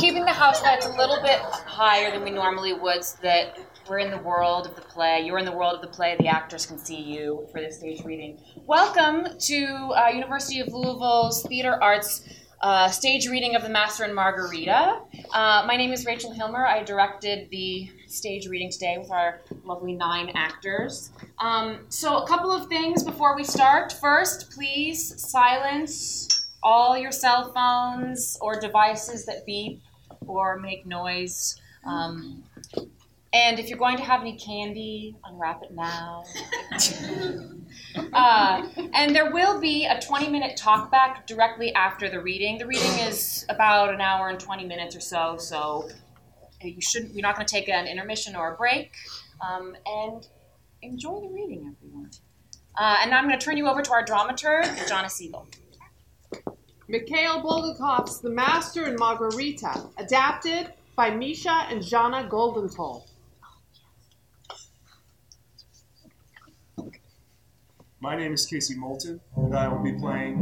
keeping the house lights a little bit higher than we normally would so that we're in the world of the play. You're in the world of the play. The actors can see you for this stage reading. Welcome to University of Louisville's Theater Arts stage reading of The Master and Margarita. My name is Rachel Hilmer. I directed the stage reading today with our lovely 9 actors. So a couple of things before we start. First, please silence all your cell phones or devices that beep or make noise. And if you're going to have any candy, unwrap it now. And there will be a 20-minute talkback directly after the reading. The reading is about an hour and 20 minutes or so you're not going to take an intermission or a break. And enjoy the reading, everyone. And now I'm going to turn you over to our dramaturg, Jonna Siegel. Mikhail Bulgakov's The Master and Margarita, adapted by Misha and Jana Goldentul. My name is Casey Moulton, and I will be playing...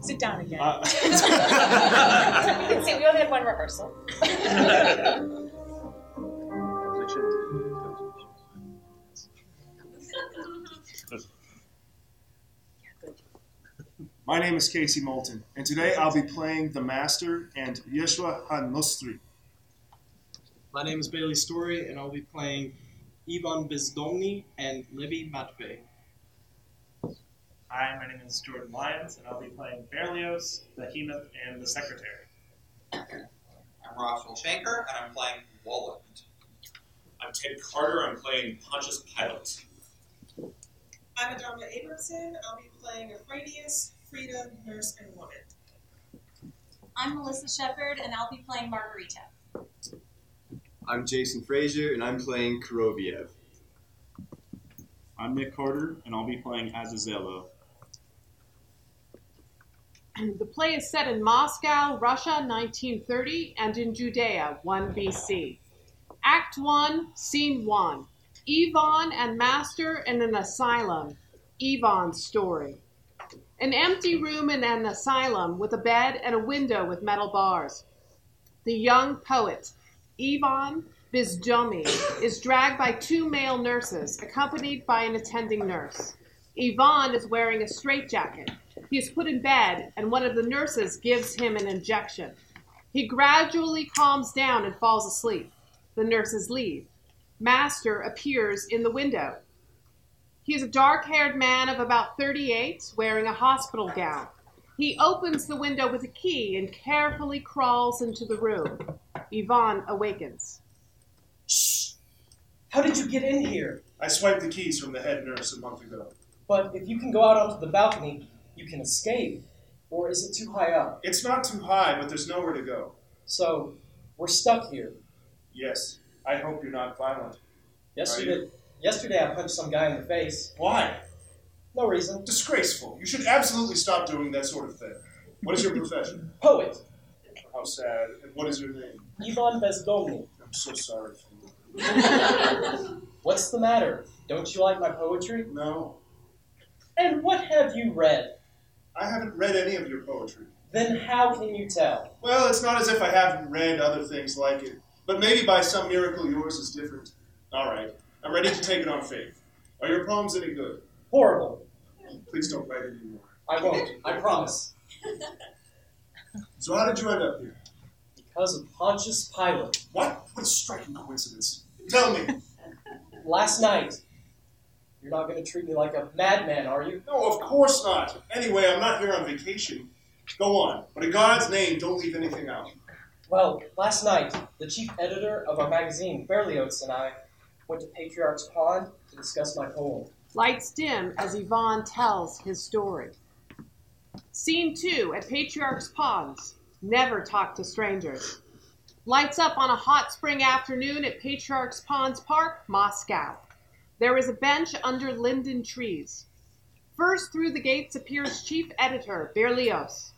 Sit down again. You can see, we only had one rehearsal. My name is Casey Moulton, and today I'll be playing the Master and Yeshua HaNostri. My name is Bailey Story, and I'll be playing Ivan Bezdomny and Libby Matvey. Hi, my name is Jordan Lyons, and I'll be playing Berlioz, Behemoth, and the Secretary. I'm Roswell Shanker, and I'm playing Walland. I'm Ted Carter, I'm playing Pontius Pilate. I'm Adama Abramson, I'll be playing Euphrates, Frida, Nurse, and Woman. I'm Melissa Shepard, and I'll be playing Margarita. I'm Jason Frazier, and I'm playing Koroviev. I'm Nick Carter, and I'll be playing Azazello. The play is set in Moscow, Russia, 1930, and in Judea, 1 BC. Act 1, Scene 1. Ivan and Master in an asylum. Ivan's story. An empty room in an asylum with a bed and a window with metal bars. The young poet, Ivan Bezdomny, is dragged by 2 male nurses, accompanied by an attending nurse. Ivan is wearing a straitjacket. He is put in bed, and one of the nurses gives him an injection. He gradually calms down and falls asleep. The nurses leave. Master appears in the window. He is a dark-haired man of about 38, wearing a hospital gown. He opens the window with a key and carefully crawls into the room. Ivan awakens. Shh! How did you get in here? I swiped the keys from the head nurse a month ago. But if you can go out onto the balcony, you can escape. Or is it too high up? It's not too high, but there's nowhere to go. So, we're stuck here. Yes. I hope you're not violent. Yesterday I punched some guy in the face. Why? No reason. Disgraceful. You should absolutely stop doing that sort of thing. What is your profession? Poet. How sad. And what is your name? Ivan Bezdomny. I'm so sorry for you. What's the matter? Don't you like my poetry? No. And what have you read? I haven't read any of your poetry. Then how can you tell? Well, it's not as if I haven't read other things like it. But maybe by some miracle yours is different. All right. I'm ready to take it on faith. Are your poems any good? Horrible. Please don't write anymore. I won't. I promise. So how did you end up here? Because of Pontius Pilate. What? What a striking coincidence. Tell me. Last night. You're not going to treat me like a madman, are you? No, of course not. Anyway, I'm not here on vacation. Go on. But in God's name, don't leave anything out. Well, last night, the chief editor of our magazine, Berlioz, and I went to Patriarch's Pond to discuss my poem. Lights dim as Ivan tells his story. Scene 2 at Patriarch's Ponds. Never talk to strangers. Lights up on a hot spring afternoon at Patriarch's Ponds Park, Moscow. There is a bench under linden trees. First through the gates appears chief editor, Berlioz.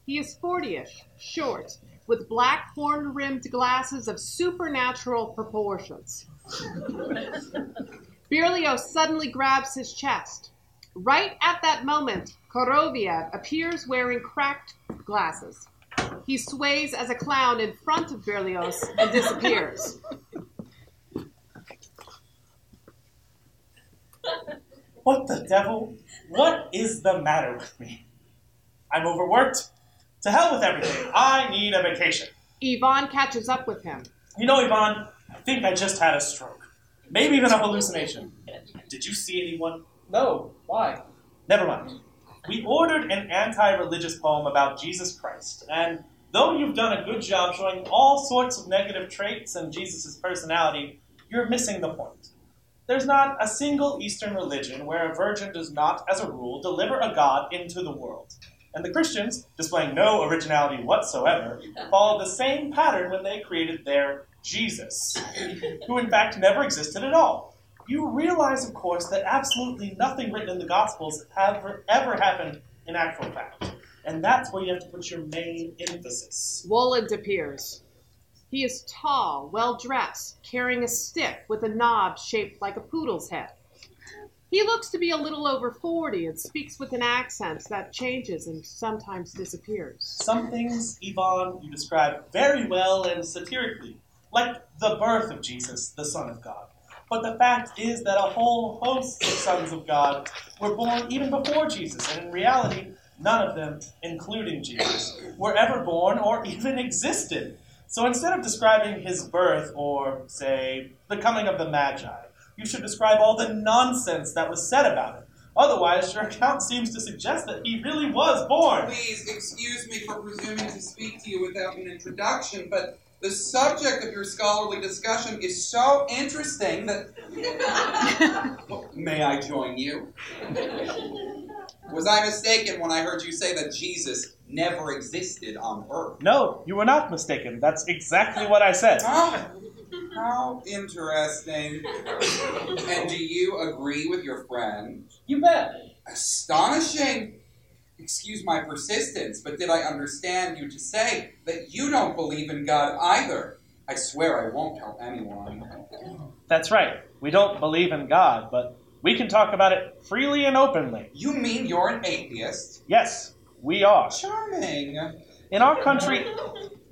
He is 40-ish, short, with black horn-rimmed glasses of supernatural proportions. Berlioz suddenly grabs his chest. Right at that moment, Koroviev appears wearing cracked glasses. He sways as a clown in front of Berlioz and disappears. What the devil? What is the matter with me? I'm overworked. To hell with everything. I need a vacation. Yvonne catches up with him. You know, Yvonne, I think I just had a stroke. Maybe even a hallucination. Did you see anyone? No. Why? Never mind. We ordered an anti-religious poem about Jesus Christ, and though you've done a good job showing all sorts of negative traits in Jesus' personality, you're missing the point. There's not a single Eastern religion where a virgin does not, as a rule, deliver a god into the world. And the Christians, displaying no originality whatsoever, followed the same pattern when they created their Jesus, who in fact never existed at all. You realize, of course, that absolutely nothing written in the Gospels ever happened in actual fact. And that's where you have to put your main emphasis. Woland appears. He is tall, well-dressed, carrying a stick with a knob shaped like a poodle's head. He looks to be a little over 40 and speaks with an accent that changes and sometimes disappears. Some things, Yvonne, you describe very well and satirically, like the birth of Jesus, the Son of God. But the fact is that a whole host of sons of God were born even before Jesus, and in reality, none of them, including Jesus, were ever born or even existed. So instead of describing his birth or, say, the coming of the Magi, you should describe all the nonsense that was said about it. Otherwise, your account seems to suggest that he really was born. Please excuse me for presuming to speak to you without an introduction, but the subject of your scholarly discussion is so interesting that... May I join you? Was I mistaken when I heard you say that Jesus never existed on Earth? No, you were not mistaken. That's exactly what I said. Oh, how interesting. And do you agree with your friend? You bet. Astonishing. Excuse my persistence, but did I understand you to say that you don't believe in God either? I swear I won't tell anyone. That's right. We don't believe in God, but we can talk about it freely and openly. You mean you're an atheist? Yes, we are. Charming. In our country,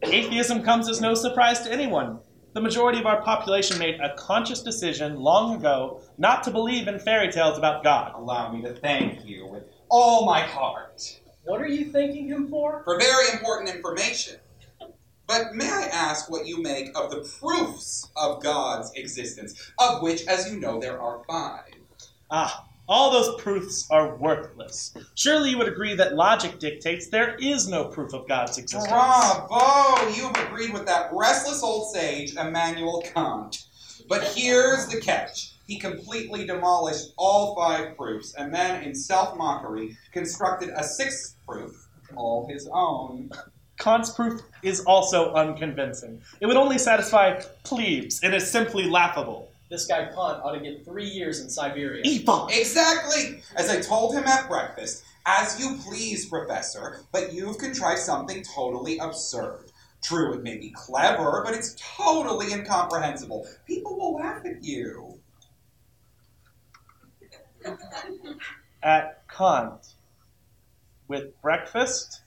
atheism comes as no surprise to anyone. The majority of our population made a conscious decision long ago not to believe in fairy tales about God. Allow me to thank you with all my heart. What are you thanking him for? For very important information. But may I ask what you make of the proofs of God's existence, of which, as you know, there are 5? All those proofs are worthless. Surely you would agree that logic dictates there is no proof of God's existence. Bravo! You've agreed with that restless old sage, Immanuel Kant. But here's the catch. He completely demolished all 5 proofs, and then, in self-mockery, constructed a 6th proof, all his own. Kant's proof is also unconvincing. It would only satisfy plebes. It is simply laughable. This guy Kant ought to get 3 years in Siberia. Exactly! As I told him at breakfast, as you please, Professor, but you've contrived something totally absurd. True, it may be clever, but it's totally incomprehensible. People will laugh at you. At Kant. With breakfast?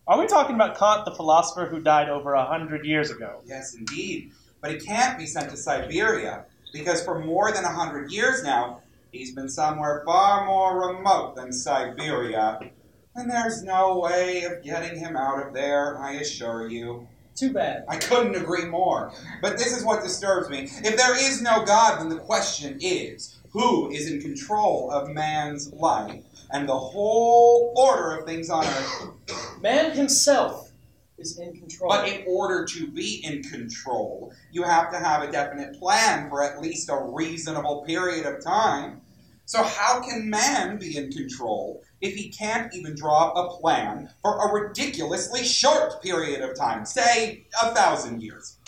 Are we talking about Kant, the philosopher who died over 100 years ago? Yes, indeed. But he can't be sent to Siberia, because for more than 100 years now, he's been somewhere far more remote than Siberia. And there's no way of getting him out of there, I assure you. Too bad. I couldn't agree more. But this is what disturbs me. If there is no God, then the question is, who is in control of man's life and the whole order of things on earth? Man himself is in control. But in order to be in control, you have to have a definite plan for at least a reasonable period of time. So how can man be in control if he can't even draw a plan for a ridiculously short period of time, say 1,000 years,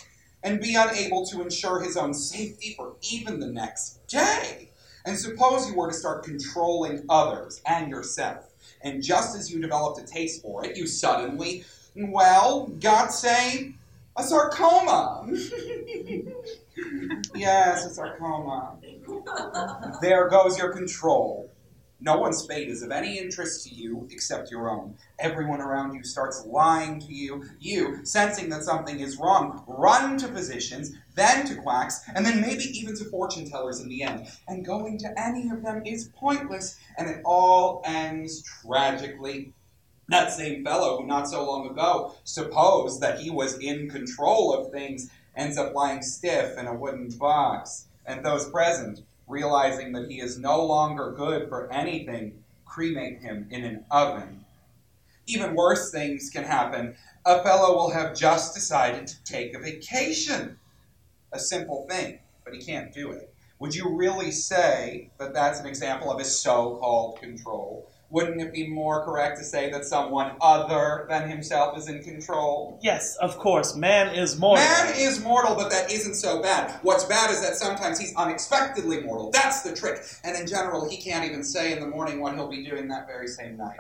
and be unable to ensure his own safety for even the next day? And suppose you were to start controlling others and yourself, and just as you developed a taste for it, you suddenly, well, got, say, a sarcoma. Yes, a sarcoma. There goes your control. No one's fate is of any interest to you except your own. Everyone around you starts lying to you. You, sensing that something is wrong, run to physicians, then to quacks, and then maybe even to fortune tellers in the end. And going to any of them is pointless, and it all ends tragically. That same fellow who not so long ago supposed that he was in control of things ends up lying stiff in a wooden box. And those present, realizing that he is no longer good for anything, cremate him in an oven. Even worse things can happen. A fellow will have just decided to take a vacation. A simple thing, but he can't do it. Would you really say that that's an example of his so-called control? Wouldn't it be more correct to say that someone other than himself is in control? Yes, of course. Man is mortal. Man is mortal, but that isn't so bad. What's bad is that sometimes he's unexpectedly mortal. That's the trick. And in general, he can't even say in the morning what he'll be doing that very same night.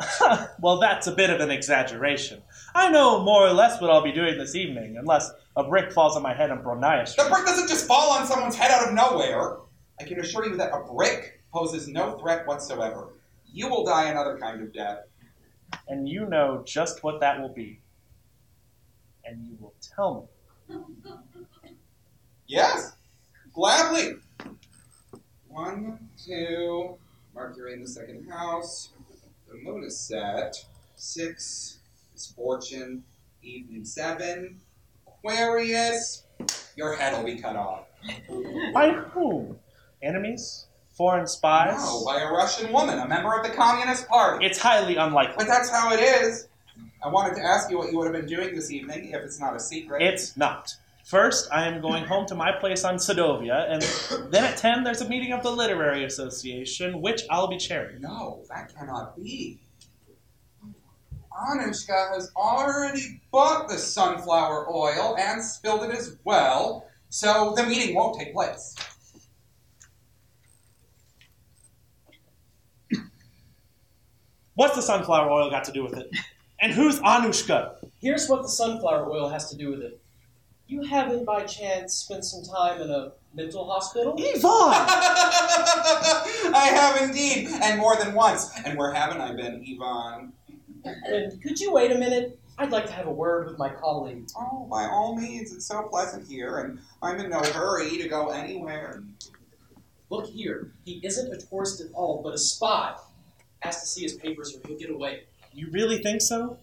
Well, that's a bit of an exaggeration. I know more or less what I'll be doing this evening, unless a brick falls on my head on Bronia Street. The brick doesn't just fall on someone's head out of nowhere. I can assure you that a brick poses no threat whatsoever. You will die another kind of death. And you know just what that will be. And you will tell me. Yes, gladly. 1, 2, Mercury in the second house. The moon is set. 6, misfortune. Evening 7, Aquarius. Your head will be cut off. By whom? Enemies? Foreign spies? No, by a Russian woman, a member of the Communist Party. It's highly unlikely. But that's how it is. I wanted to ask you what you would have been doing this evening, if it's not a secret. It's not. First, I am going home to my place on Sadovia, and then at 10 there's a meeting of the Literary Association, which I'll be chairing. No, that cannot be. Anushka has already bought the sunflower oil and spilled it as well, so the meeting won't take place. What's the sunflower oil got to do with it? And who's Anushka? Here's what the sunflower oil has to do with it. You haven't, by chance, spent some time in a mental hospital? Yvonne! I have indeed, and more than once. And where haven't I been, Yvonne? And could you wait a minute? I'd like to have a word with my colleague. Oh, by all means. It's so pleasant here, and I'm in no hurry to go anywhere. Look here. He isn't a tourist at all, but a spy. Has to see his papers or he'll get away. You really think so?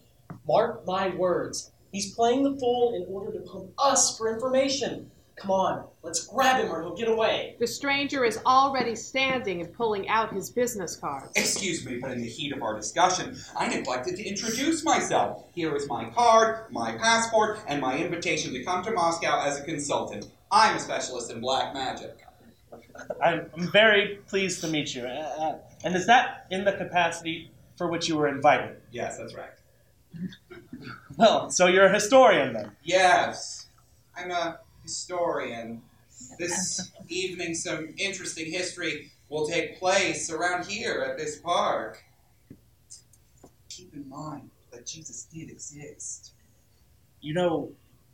Mark my words. He's playing the fool in order to pump us for information. Come on, let's grab him or he'll get away. The stranger is already standing and pulling out his business cards. Excuse me, but in the heat of our discussion, I neglected to introduce myself. Here is my card, my passport, and my invitation to come to Moscow as a consultant. I'm a specialist in black magic. I'm very pleased to meet you. And is that in the capacity for which you were invited? Yes, that's right. Well, so you're a historian then? Yes, I'm a historian. This evening, some interesting history will take place around here at this park. Keep in mind that Jesus did exist. You know,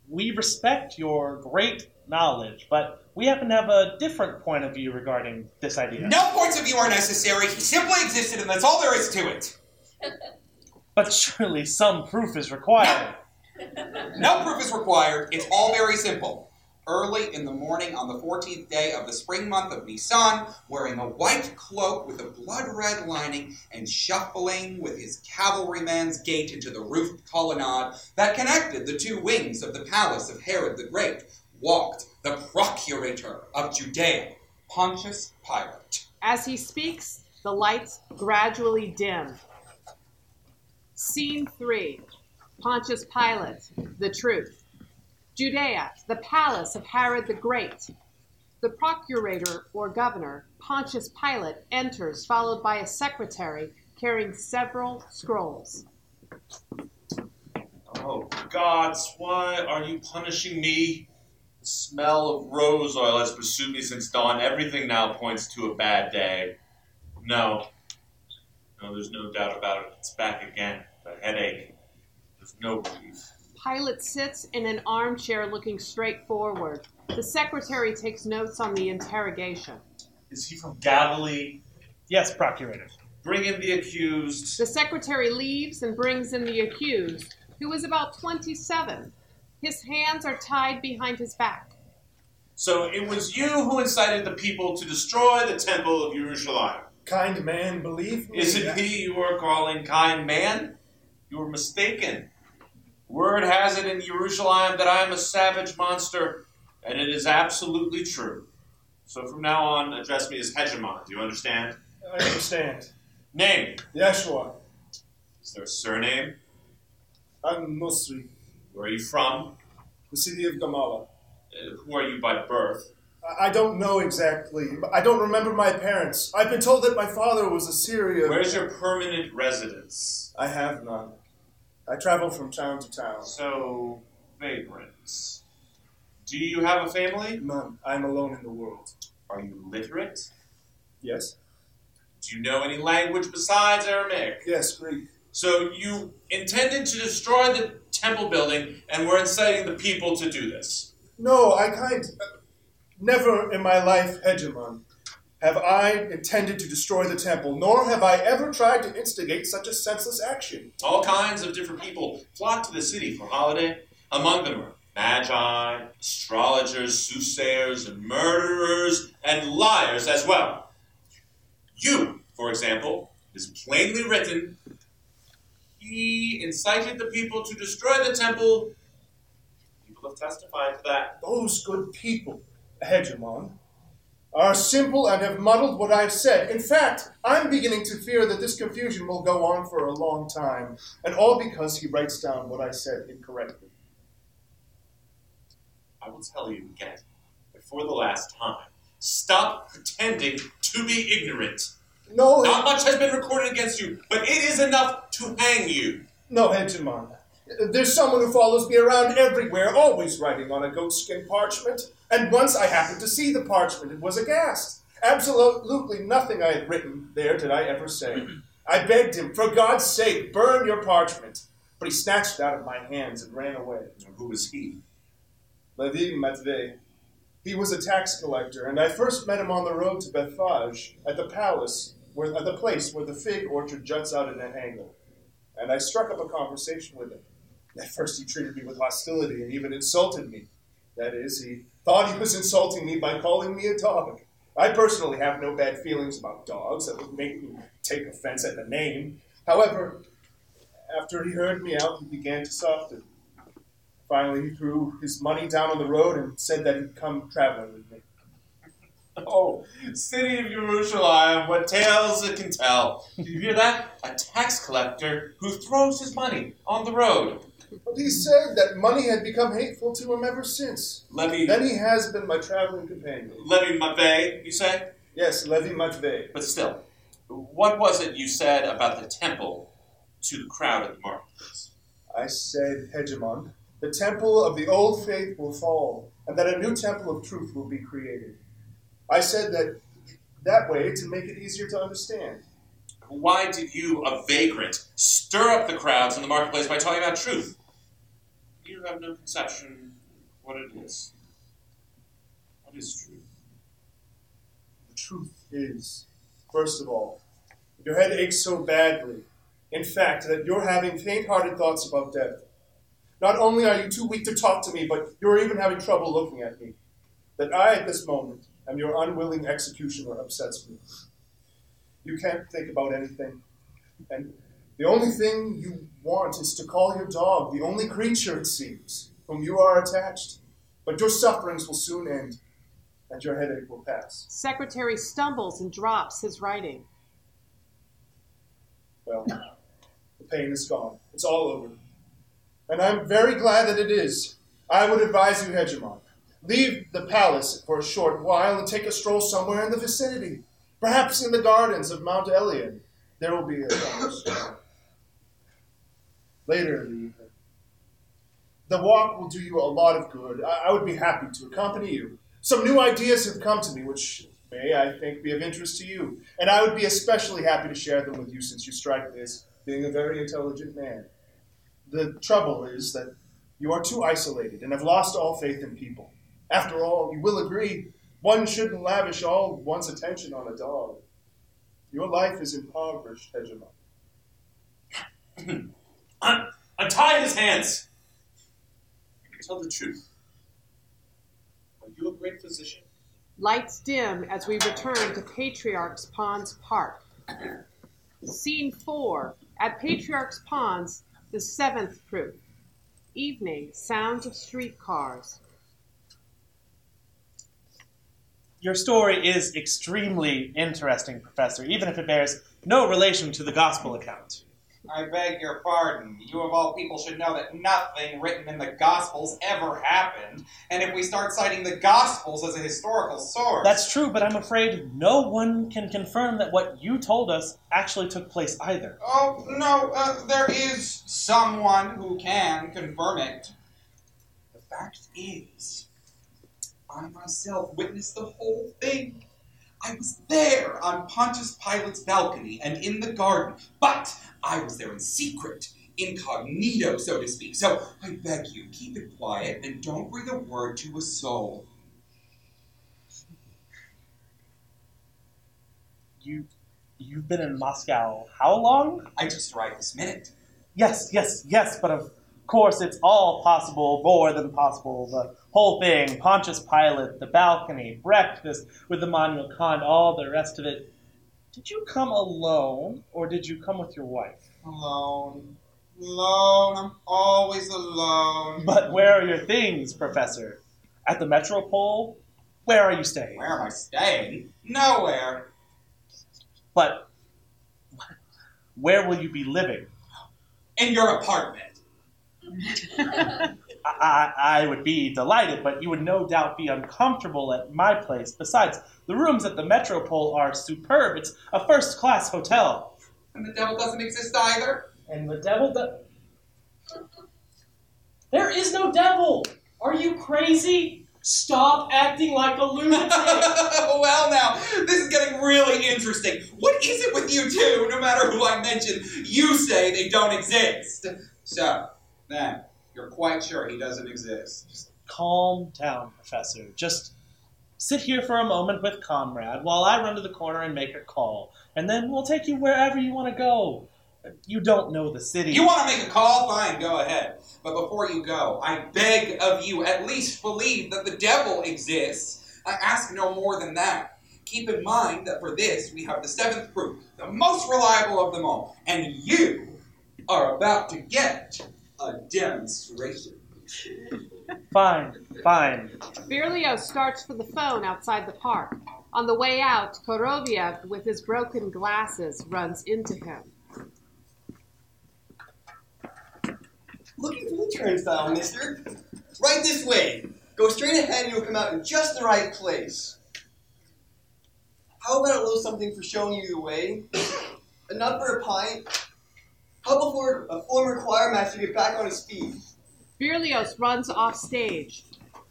we respect your great knowledge, but we happen to have a different point of view regarding this idea. No points of view are necessary. He simply existed, and that's all there is to it. But surely some proof is required. No proof is required. It's all very simple. Early in the morning on the 14th day of the spring month of Nisan, wearing a white cloak with a blood-red lining and shuffling with his cavalryman's gait into the roofed colonnade that connected the two wings of the palace of Herod the Great, walked the procurator of Judea, Pontius Pilate. As he speaks, the lights gradually dim. Scene 3. Pontius Pilate, the truth. Judea, the palace of Herod the Great. The procurator, or governor, Pontius Pilate, enters, followed by a secretary carrying several scrolls. Oh, gods, why are you punishing me? The smell of rose oil has pursued me since dawn. Everything now points to a bad day. No, there's no doubt about it. It's back again. The headache. There's no relief. Pilate sits in an armchair looking straight forward. The secretary takes notes on the interrogation. Is he from Galilee? Yes, procurator. Bring in the accused. The secretary leaves and brings in the accused, who is about 27. His hands are tied behind his back. So it was you who incited the people to destroy the temple of Jerusalem. Kind man, believe me. Is it he you are calling kind man? You were mistaken. Word has it in Jerusalem that I am a savage monster, and it is absolutely true. So from now on, address me as Hegemon. Do you understand? I understand. Name? Yeshua. Is there a surname? I'm Musri. Where are you from? The city of Gamala. Who are you by birth? I don't know exactly. I don't remember my parents. I've been told that my father was a Syrian. Where's your permanent residence? I have none. I travel from town to town. So, vagrants. Do you have a family? None. I'm alone in the world. Are you literate? Yes. Do you know any language besides Aramaic? Yes, Greek. So you intended to destroy the temple building and were inciting the people to do this? No, never in my life, Hegemon, have I intended to destroy the temple, nor have I ever tried to instigate such a senseless action. All kinds of different people flocked to the city for holiday. Among them are magi, astrologers, soothsayers, and murderers, and liars as well. You, for example, is plainly written, he incited the people to destroy the temple. People have testified to that. Those good people, Hegemon, are simple and have muddled what I've said. In fact, I'm beginning to fear that this confusion will go on for a long time, and all because he writes down what I said incorrectly. I will tell you again, before the last time, stop pretending to be ignorant. No, not much has been recorded against you, but it is enough to hang you. No, Hegemon. There's someone who follows me around everywhere, always writing on a goatskin parchment. And once I happened to see the parchment and was aghast. Absolutely nothing I had written there did I ever say. I begged him, for God's sake, burn your parchment. But he snatched it out of my hands and ran away. And who was he? Levi Matvey. He was a tax collector, and I first met him on the road to Bethphage at the palace, at the place where the fig orchard juts out at an angle. And I struck up a conversation with him. At first he treated me with hostility and even insulted me. That is, he thought he was insulting me by calling me a dog. I personally have no bad feelings about dogs that would make me take offense at the name. However, after he heard me out, he began to soften. Finally, he threw his money down on the road and said that he'd come traveling with me. Oh, city of Jerusalem, what tales it can tell. Do you hear that? A tax collector who throws his money on the road. But he said that money had become hateful to him ever since. Levi. Then he has been my traveling companion. Levi Matvey, you say? Yes, Levi Matvey. But still, what was it you said about the temple to the crowd at the marketplace? I said, Hegemon, the temple of the old faith will fall, and that a new temple of truth will be created. I said that way to make it easier to understand. Why did you, a vagrant, stir up the crowds in the marketplace by talking about truth? You have no conception what it is. What is truth? The truth is, first of all, your head aches so badly, in fact, that you're having faint-hearted thoughts about death. Not only are you too weak to talk to me, but you're even having trouble looking at me. That I, at this moment, am your unwilling executioner upsets me. You can't think about anything. And the only thing you want is to call your dog, the only creature, it seems, whom you are attached. But your sufferings will soon end, and your headache will pass. Secretary stumbles and drops his writing. Well, the pain is gone. It's all over. And I'm very glad that it is. I would advise you, Hegemon, leave the palace for a short while and take a stroll somewhere in the vicinity. Perhaps in the gardens of Mount Elion. There will be a conversation. Later in the evening. The walk will do you a lot of good. I would be happy to accompany you. Some new ideas have come to me, which may, I think, be of interest to you. And I would be especially happy to share them with you, since you strike me as being a very intelligent man. The trouble is that you are too isolated and have lost all faith in people. After all, you will agree, one shouldn't lavish all one's attention on a dog. Your life is impoverished, Hegemon. Untie his hands! Tell the truth. Are you a great physician? Lights dim as we return to Patriarch's Ponds Park. Scene 4. At Patriarch's Ponds, the 7th proof. Evening, sounds of streetcars. Your story is extremely interesting, Professor, even if it bears no relation to the gospel account. I beg your pardon. You of all people should know that nothing written in the Gospels ever happened. And if we start citing the Gospels as a historical source... That's true, but I'm afraid no one can confirm that what you told us actually took place either. Oh, no, there is someone who can confirm it. The fact is, I myself witnessed the whole thing. I was there on Pontius Pilate's balcony and in the garden, but I was there in secret, incognito, so to speak. So I beg you, keep it quiet and don't breathe a word to a soul. You've been in Moscow how long? I just arrived this minute. Yes, but of course it's all possible, more than possible. The whole thing, Pontius Pilate, the balcony, breakfast with Immanuel Kant, all the rest of it. Did you come alone, or did you come with your wife? Alone. Alone. I'm always alone. But where are your things, Professor? At the Metropole? Where are you staying? Where am I staying? Nowhere. But where will you be living? In your apartment. I would be delighted, but you would no doubt be uncomfortable at my place. Besides, the rooms at the Metropole are superb. It's a first-class hotel. And the devil doesn't exist either? And the devil There is no devil! Are you crazy? Stop acting like a lunatic! Well now, this is getting really interesting. What is it with you two? No matter who I mention, you say they don't exist. So, then, you're quite sure he doesn't exist. Just calm down, Professor. Just sit here for a moment with Comrade while I run to the corner and make a call. And then we'll take you wherever you want to go. You don't know the city. You want to make a call? Fine, go ahead. But before you go, I beg of you, at least believe that the devil exists. I ask no more than that. Keep in mind that for this, we have the 7th proof, the most reliable of them all. And you are about to get a demonstration. Fine. Berlioz starts for the phone outside the park. On the way out, Koroviev, with his broken glasses, runs into him. Looking for the turnstile, mister. Right this way. Go straight ahead and you'll come out in just the right place. How about a little something for showing you the way? A nut for a pint? How about a former choir master get back on his feet? Berlioz runs off stage.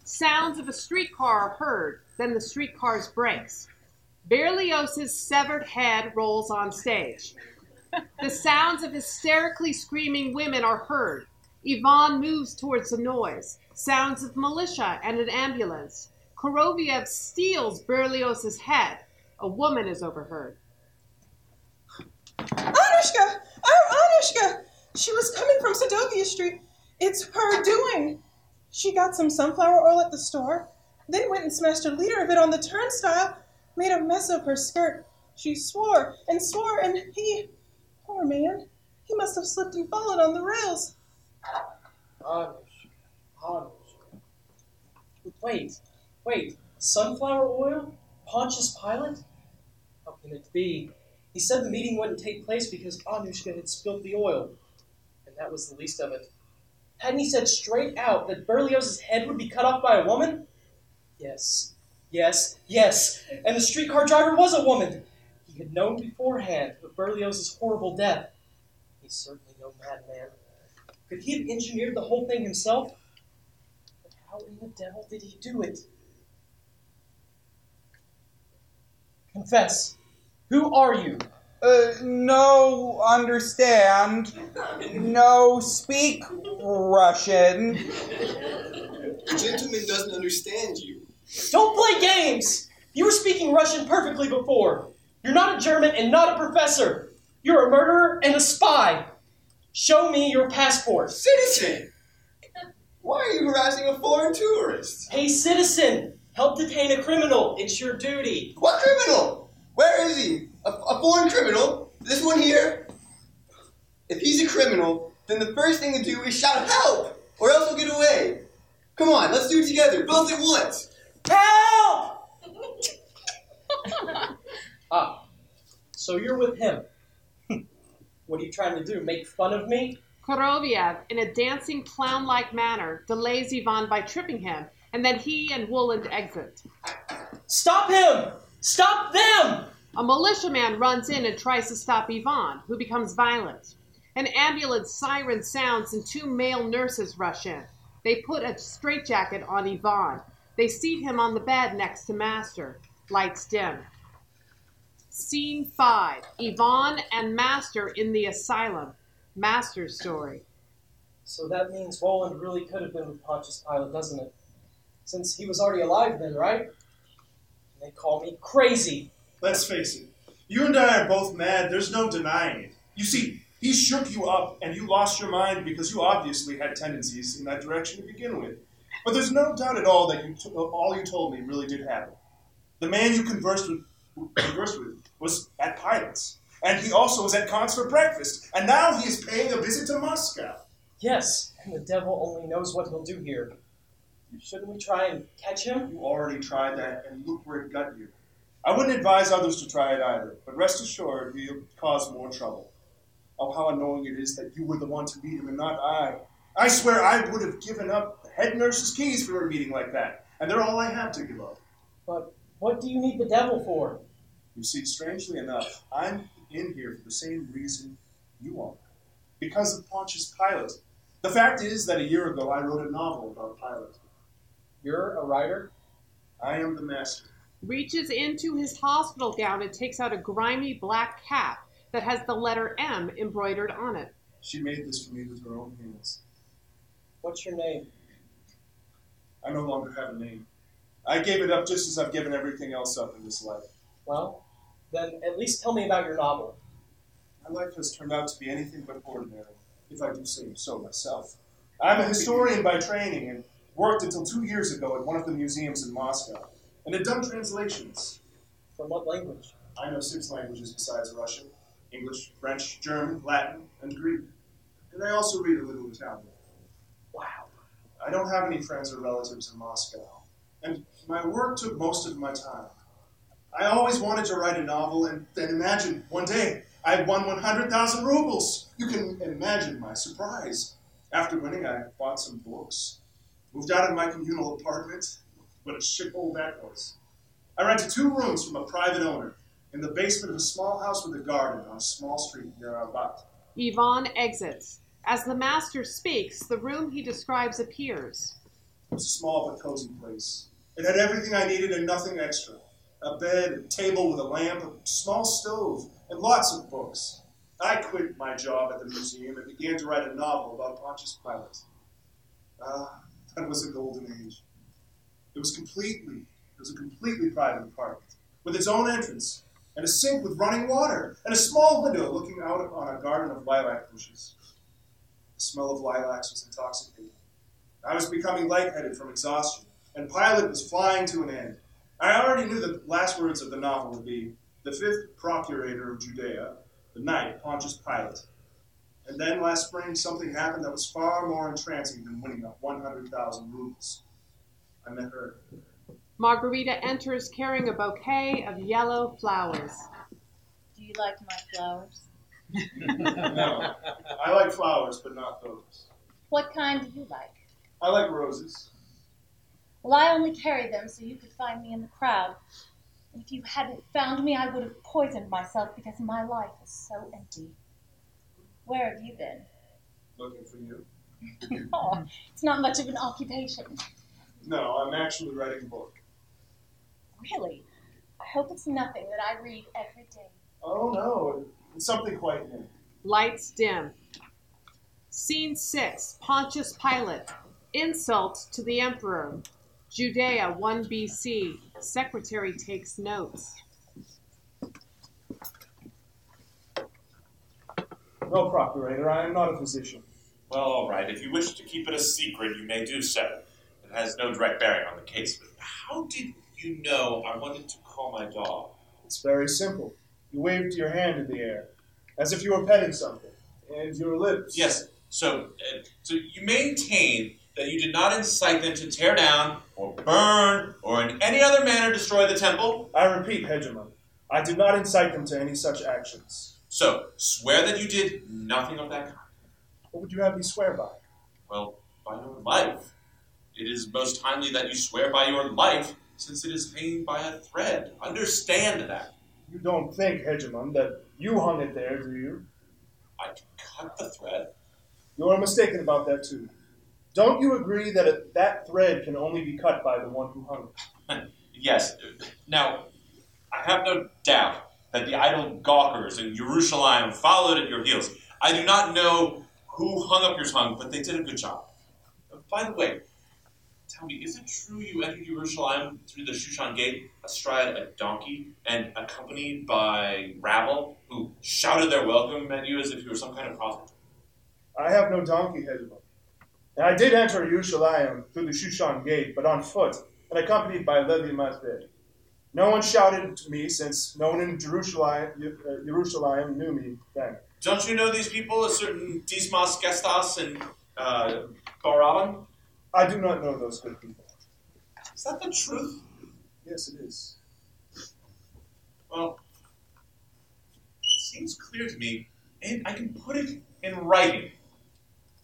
Sounds of a streetcar are heard, then the streetcar's brakes. Berlioz's severed head rolls on stage. The sounds of hysterically screaming women are heard. Ivan moves towards the noise. Sounds of militia and an ambulance. Koroviev steals Berlioz's head. A woman is overheard. Anushka! Our Anushka! She was coming from Sadovia Street. It's her doing. She got some sunflower oil at the store, then went and smashed a liter of it on the turnstile, made a mess of her skirt. She swore, and he, poor man, he must have slipped and fallen on the rails. Anushka. Wait. Sunflower oil? Pontius Pilate? How can it be? He said the meeting wouldn't take place because Anushka had spilled the oil. And that was the least of it. Hadn't he said straight out that Berlioz's head would be cut off by a woman? Yes. And the streetcar driver was a woman. He had known beforehand of Berlioz's horrible death. He's certainly no madman. Could he have engineered the whole thing himself? But how in the devil did he do it? Confess. Who are you? No understand. No speak Russian. The gentleman doesn't understand you. Don't play games! You were speaking Russian perfectly before. You're not a German and not a professor. You're a murderer and a spy. Show me your passport. Citizen! Why are you harassing a foreign tourist? Hey, citizen, help detain a criminal. It's your duty. What criminal? Where is he? A foreign criminal? This one here? If he's a criminal, then the first thing to do is shout help, or else we'll get away. Come on, let's do it together, both at once. Help! Ah, so you're with him. What are you trying to do, make fun of me? Koroviev, in a dancing clown-like manner, delays Ivan by tripping him, and then he and Wooland exit. Stop him! Stop them! A militiaman runs in and tries to stop Ivan, who becomes violent. An ambulance siren sounds and 2 male nurses rush in. They put a straitjacket on Ivan. They seat him on the bed next to Master. Lights dim. Scene 5. Ivan and Master in the asylum. Master's story. So that means Roland really could have been with Pontius Pilate, doesn't it? Since he was already alive then, right? They call me crazy. Let's face it. You and I are both mad. There's no denying it. You see, he shook you up and you lost your mind because you obviously had tendencies in that direction to begin with. But there's no doubt at all that all you told me really did happen. The man you conversed with was at Pilate's. And he also was at Kant's for breakfast. And now he is paying a visit to Moscow. Yes, and the devil only knows what he'll do here. Shouldn't we try and catch him? You already tried that, and look where it got you. I wouldn't advise others to try it either, but rest assured you'll cause more trouble. Oh, how annoying it is that you were the one to meet him and not I. I swear I would have given up the head nurse's keys for a meeting like that, and they're all I have to give up. But what do you need the devil for? You see, strangely enough, I'm in here for the same reason you are. Because of Pontius Pilate. The fact is that a year ago I wrote a novel about Pilate. You're a writer? I am the master. Reaches into his hospital gown and takes out a grimy black cap that has the letter M embroidered on it. She made this for me with her own hands. What's your name? I no longer have a name. I gave it up just as I've given everything else up in this life. Well, then at least tell me about your novel. My life has turned out to be anything but ordinary, if I do say so myself. I'm a historian by training and worked until 2 years ago at one of the museums in Moscow, and had done translations. From what language? I know 6 languages besides Russian: English, French, German, Latin, and Greek. And I also read a little Italian. Wow. I don't have any friends or relatives in Moscow, and my work took most of my time. I always wanted to write a novel, and then imagine, one day, I won 100,000 rubles. You can imagine my surprise. After winning, I bought some books, moved out of my communal apartment. What a shithole that was. I rented 2 rooms from a private owner in the basement of a small house with a garden on a small street near Arbat. Ivan exits. As the master speaks, the room he describes appears. It was a small but cozy place. It had everything I needed and nothing extra. A bed, a table with a lamp, a small stove, and lots of books. I quit my job at the museum and began to write a novel about Pontius Pilate. That was a golden age. It was a completely private apartment, with its own entrance, and a sink with running water, and a small window looking out on a garden of lilac bushes. The smell of lilacs was intoxicating. I was becoming lightheaded from exhaustion, and Pilate was flying to an end. I already knew the last words of the novel would be, the 5th procurator of Judea, the knight Pontius Pilate. And then last spring, something happened that was far more entrancing than winning up 100,000 rubles. I met her. Margarita enters carrying a bouquet of yellow flowers. Do you like my flowers? No, I like flowers, but not those. What kind do you like? I like roses. Well, I only carry them so you could find me in the crowd. If you hadn't found me, I would have poisoned myself because my life is so empty. Where have you been? Looking for you. Oh, it's not much of an occupation. No, I'm actually writing a book. Really? I hope it's nothing that I read every day. Oh, no, it's something quite new. Lights dim. Scene 6. Pontius Pilate. Insult to the emperor. Judea 1 BC. Secretary takes notes. No, Procurator, I am not a physician. Well, all right. If you wish to keep it a secret, you may do so. It has no direct bearing on the case. But how did you know I wanted to call my dog? It's very simple. You waved your hand in the air, as if you were petting something, and your lips. Yes. So you maintain that you did not incite them to tear down, or burn, or in any other manner destroy the temple? I repeat, Hegemon, I did not incite them to any such actions. So, swear that you did nothing of that kind. What would you have me swear by? Well, by your life. It is most timely that you swear by your life, since it is hanging by a thread. Understand that. You don't think, Hegemon, that you hung it there, do you? I can cut the thread. You are mistaken about that, too. Don't you agree that that thread can only be cut by the one who hung it? Yes. Now, I have no doubt that the idle gawkers in Jerusalem followed at your heels. I do not know who hung up your tongue, but they did a good job. By the way, tell me, is it true you entered Jerusalem through the Shushan Gate astride a donkey and accompanied by rabble who shouted their welcome at you as if you were some kind of prophet? I have no donkey, Hegemon. And I did enter Jerusalem through the Shushan Gate, but on foot, and accompanied by Levi Matveh. No one shouted to me, since no one in Jerusalem knew me then. Don't you know these people, a certain Dismas Gestas and Baraban? I do not know those good people. Is that the truth? Yes, it is. Well, it seems clear to me, and I can put it in writing,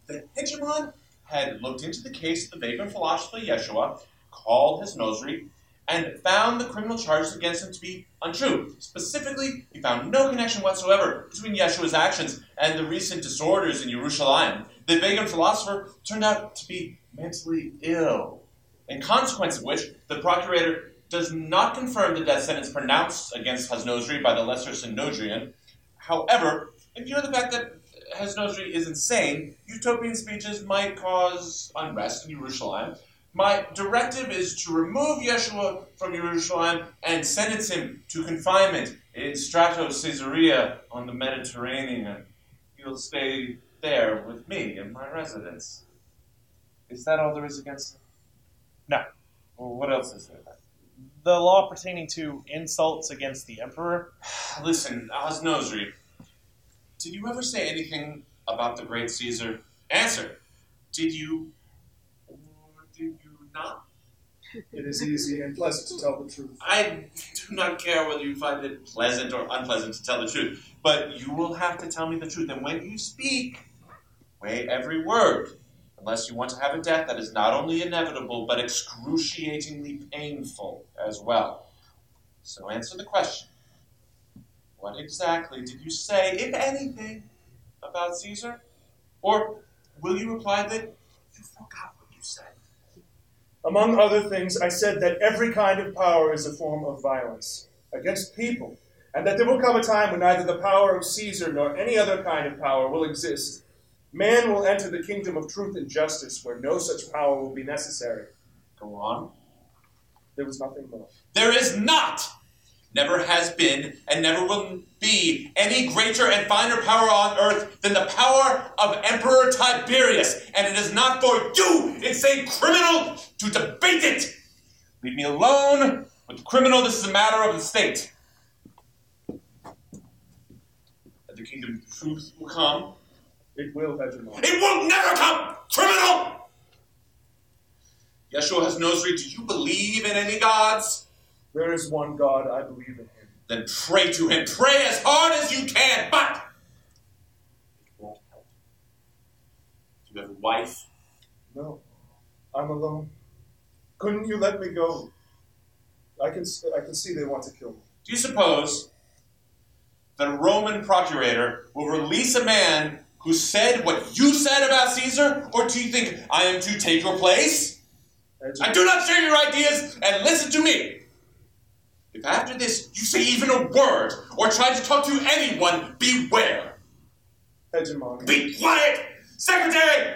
that Hegemon had looked into the case of the vagrant philosopher Yeshua, called his nosary, and found the criminal charges against him to be untrue. Specifically, he found no connection whatsoever between Yeshua's actions and the recent disorders in Jerusalem. The vagrant philosopher turned out to be mentally ill, in consequence of which the procurator does not confirm the death sentence pronounced against Hasnosri by the Lesser Synodrian. However, in view of the fact that Hasnosri is insane, utopian speeches might cause unrest in Jerusalem. My directive is to remove Yeshua from Jerusalem and sentence him to confinement in Strato Caesarea on the Mediterranean. He'll stay there with me in my residence. Is that all there is against him? No. Well, what else is there then? The law pertaining to insults against the emperor. Listen, Hasnosri, did you ever say anything about the great Caesar? Answer. Did you or did you not? It is easy and pleasant to tell the truth. I do not care whether you find it pleasant or unpleasant to tell the truth, but you will have to tell me the truth. And when you speak, weigh every word, unless you want to have a death that is not only inevitable, but excruciatingly painful as well. So answer the question. What exactly did you say, if anything, about Caesar? Or will you reply that you forgot what you said? Among other things, I said that every kind of power is a form of violence against people, and that there will come a time when neither the power of Caesar nor any other kind of power will exist. Man will enter the kingdom of truth and justice, where no such power will be necessary. Go on. There was nothing more. There is not! Never has been, and never will be, any greater and finer power on earth than the power of Emperor Tiberius, and it is not for you, insane criminal, to debate it! Leave me alone with the criminal. This is a matter of the state. And the kingdom of truth will come. It will, Hegemon. It will never come! Criminal! Yeshua Hasnosri, do you believe in any gods? There is one God, I believe in him. Then pray to him. Pray as hard as you can, but it won't help. Do you have a wife? No, I'm alone. Couldn't you let me go? I can see they want to kill me. Do you suppose that a Roman procurator will release a man who said what you said about Caesar? Or do you think I am to take your place? I do not share your ideas, and listen to me. If after this you say even a word, or try to talk to anyone, beware. Hegemon. Be quiet! Secretary!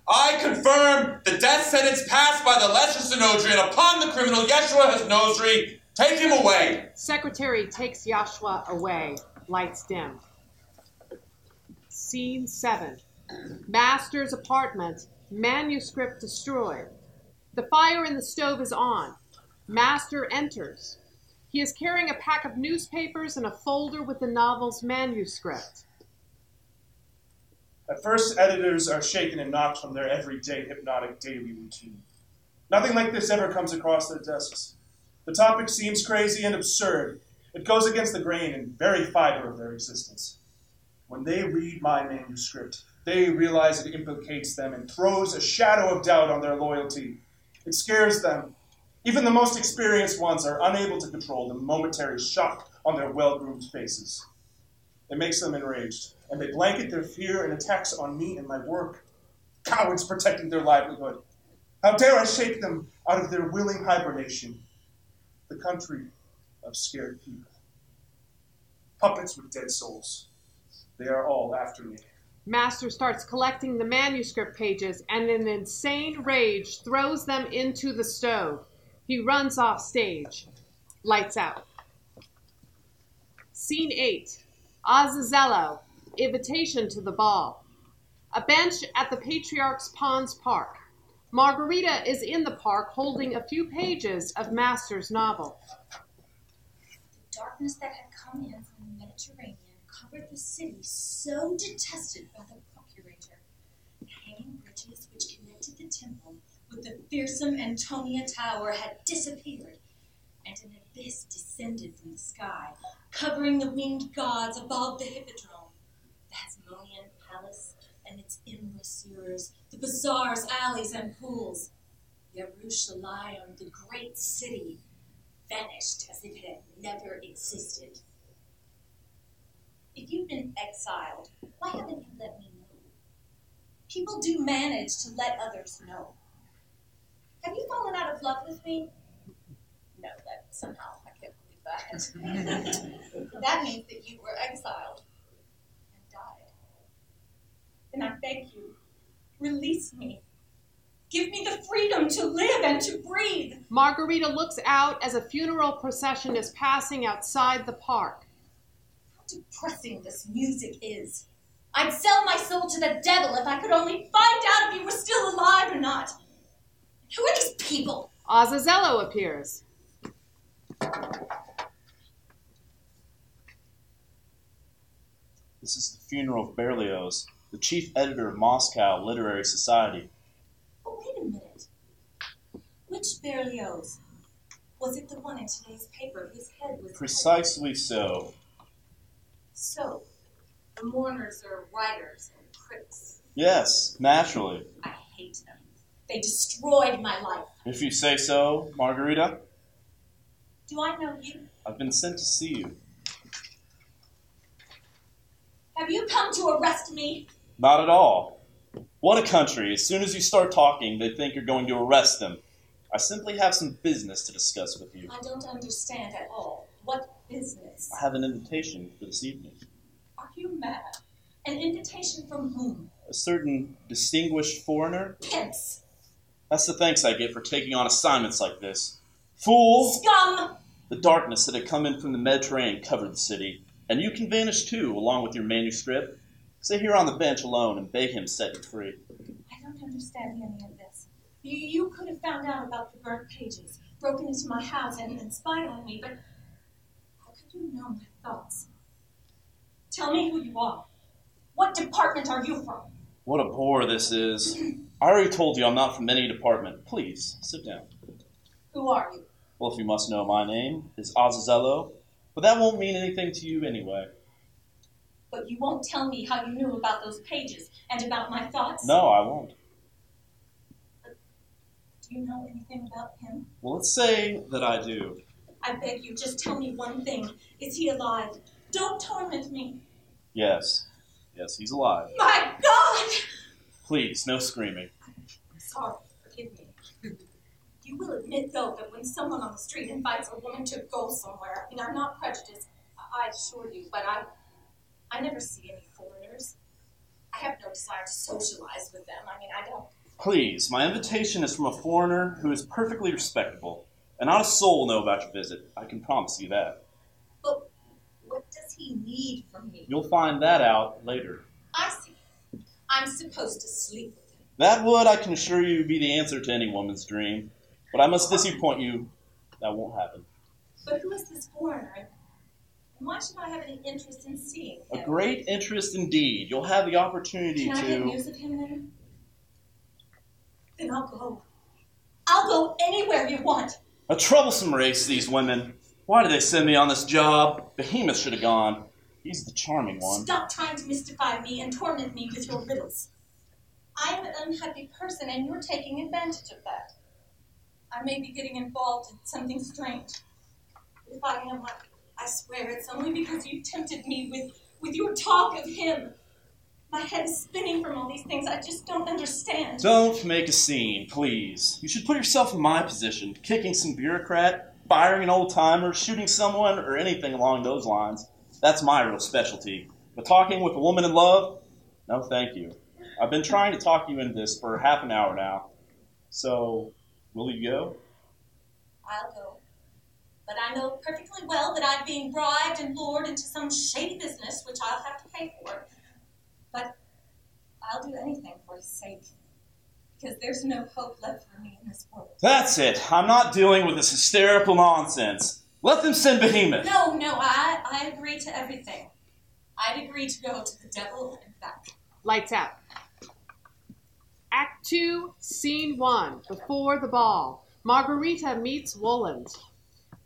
I confirm the death sentence passed by the Lesser Synodrian upon the criminal Yeshua Hasnosri. Take him away. Secretary takes Yashua away. Lights dim. Scene 7. Master's apartment. Manuscript destroyed. The fire in the stove is on. Master enters. He is carrying a pack of newspapers and a folder with the novel's manuscript. At first, editors are shaken and knocked from their everyday hypnotic daily routine. Nothing like this ever comes across their desks. The topic seems crazy and absurd. It goes against the grain and very fiber of their existence. When they read my manuscript, they realize it implicates them and throws a shadow of doubt on their loyalty. It scares them. Even the most experienced ones are unable to control the momentary shock on their well-groomed faces. It makes them enraged, and they blanket their fear and attacks on me and my work. Cowards protecting their livelihood. How dare I shake them out of their willing hibernation? The country of scared people. Puppets with dead souls. They are all after me. Master starts collecting the manuscript pages and in insane rage throws them into the stove. He runs off stage. Lights out. Scene 8. Azazello. Invitation to the ball. A bench at the Patriarch's Ponds Park. Margarita is in the park holding a few pages of Master's novel. The darkness that had come in from the Mediterranean covered the city so detested by the procurator. The hanging bridges which connected the temple with the fearsome Antonia Tower had disappeared, and an abyss descended from the sky, covering the winged gods above the Hippodrome, the Hasmonean Palace and its embrasures, the bazaars, alleys, and pools. Yerushalayim, the great city, vanished as if it had never existed. If you've been exiled, why haven't you let me know? People do manage to let others know. Have you fallen out of love with me? No, that somehow I can't believe that. That means that you were exiled and died. Then I beg you, release me. Give me the freedom to live and to breathe. Margarita looks out as a funeral procession is passing outside the park. How depressing this music is. I'd sell my soul to the devil if I could only find out if you were still alive or not. Who are these people? Azazello appears. This is the funeral of Berlioz, the chief editor of Moscow Literary Society. Oh, wait a minute. Which Berlioz? Was it the one in today's paper whose head was... Precisely so. So, the mourners are writers and critics. Yes, naturally. I hate them. They destroyed my life. If you say so, Margarita. Do I know you? I've been sent to see you. Have you come to arrest me? Not at all. What a country. As soon as you start talking, they think you're going to arrest them. I simply have some business to discuss with you. I don't understand at all. What business? I have an invitation for this evening. Are you mad? An invitation from whom? A certain distinguished foreigner. Pimps. That's the thanks I get for taking on assignments like this. Fool! Scum! The darkness that had come in from the Mediterranean covered the city, and you can vanish too, along with your manuscript. Sit here on the bench alone and beg him set you free. I don't understand any of this. You could have found out about the burnt pages, broken into my house, and spied on me, but how could you know my thoughts? Tell me who you are. What department are you from? What a bore this is. I already told you I'm not from any department. Please, sit down. Who are you? Well, if you must know, my name is Azazello, but that won't mean anything to you anyway. But you won't tell me how you knew about those pages and about my thoughts? No, I won't. But do you know anything about him? Well, let's say that I do. I beg you, just tell me one thing. Is he alive? Don't torment me. Yes. Yes, he's alive. My God! Please, no screaming. I'm sorry. Forgive me. You will admit, though, that when someone on the street invites a woman to go somewhere, I mean, I'm not prejudiced, I assure you, but I never see any foreigners. I have no desire to socialize with them. I mean, I don't. Please, my invitation is from a foreigner who is perfectly respectable, and not a soul will know about your visit. I can promise you that. But what does he need from me? You'll find that out later. I see I'm supposed to sleep with him. That would, I can assure you, be the answer to any woman's dream. But I must disappoint you, that won't happen. But who is this foreigner? And why should I have any interest in seeing him? A great interest indeed. You'll have the opportunity Can to... I get news of him then? Then I'll go. I'll go anywhere you want. A troublesome race, these women. Why did they send me on this job? Behemoth should have gone. He's the charming one. Stop trying to mystify me and torment me with your riddles. I am an unhappy person, and you're taking advantage of that. I may be getting involved in something strange. But if I am, I swear it's only because you tempted me with your talk of him. My head is spinning from all these things I just don't understand. Don't make a scene, please. You should put yourself in my position, kicking some bureaucrat, firing an old-timer, shooting someone, or anything along those lines. That's my real specialty. But talking with a woman in love? No, thank you. I've been trying to talk you into this for half an hour now. So, will you go? I'll go. But I know perfectly well that I'm being bribed and lured into some shady business, which I'll have to pay for. But I'll do anything for his sake. Because there's no hope left for me in this world. That's it. I'm not dealing with this hysterical nonsense. Let them send Behemoth. No, I agree to everything. I'd agree to go to the devil and back. Lights out. Act 2, Scene 1, before the ball. Margarita meets Woland.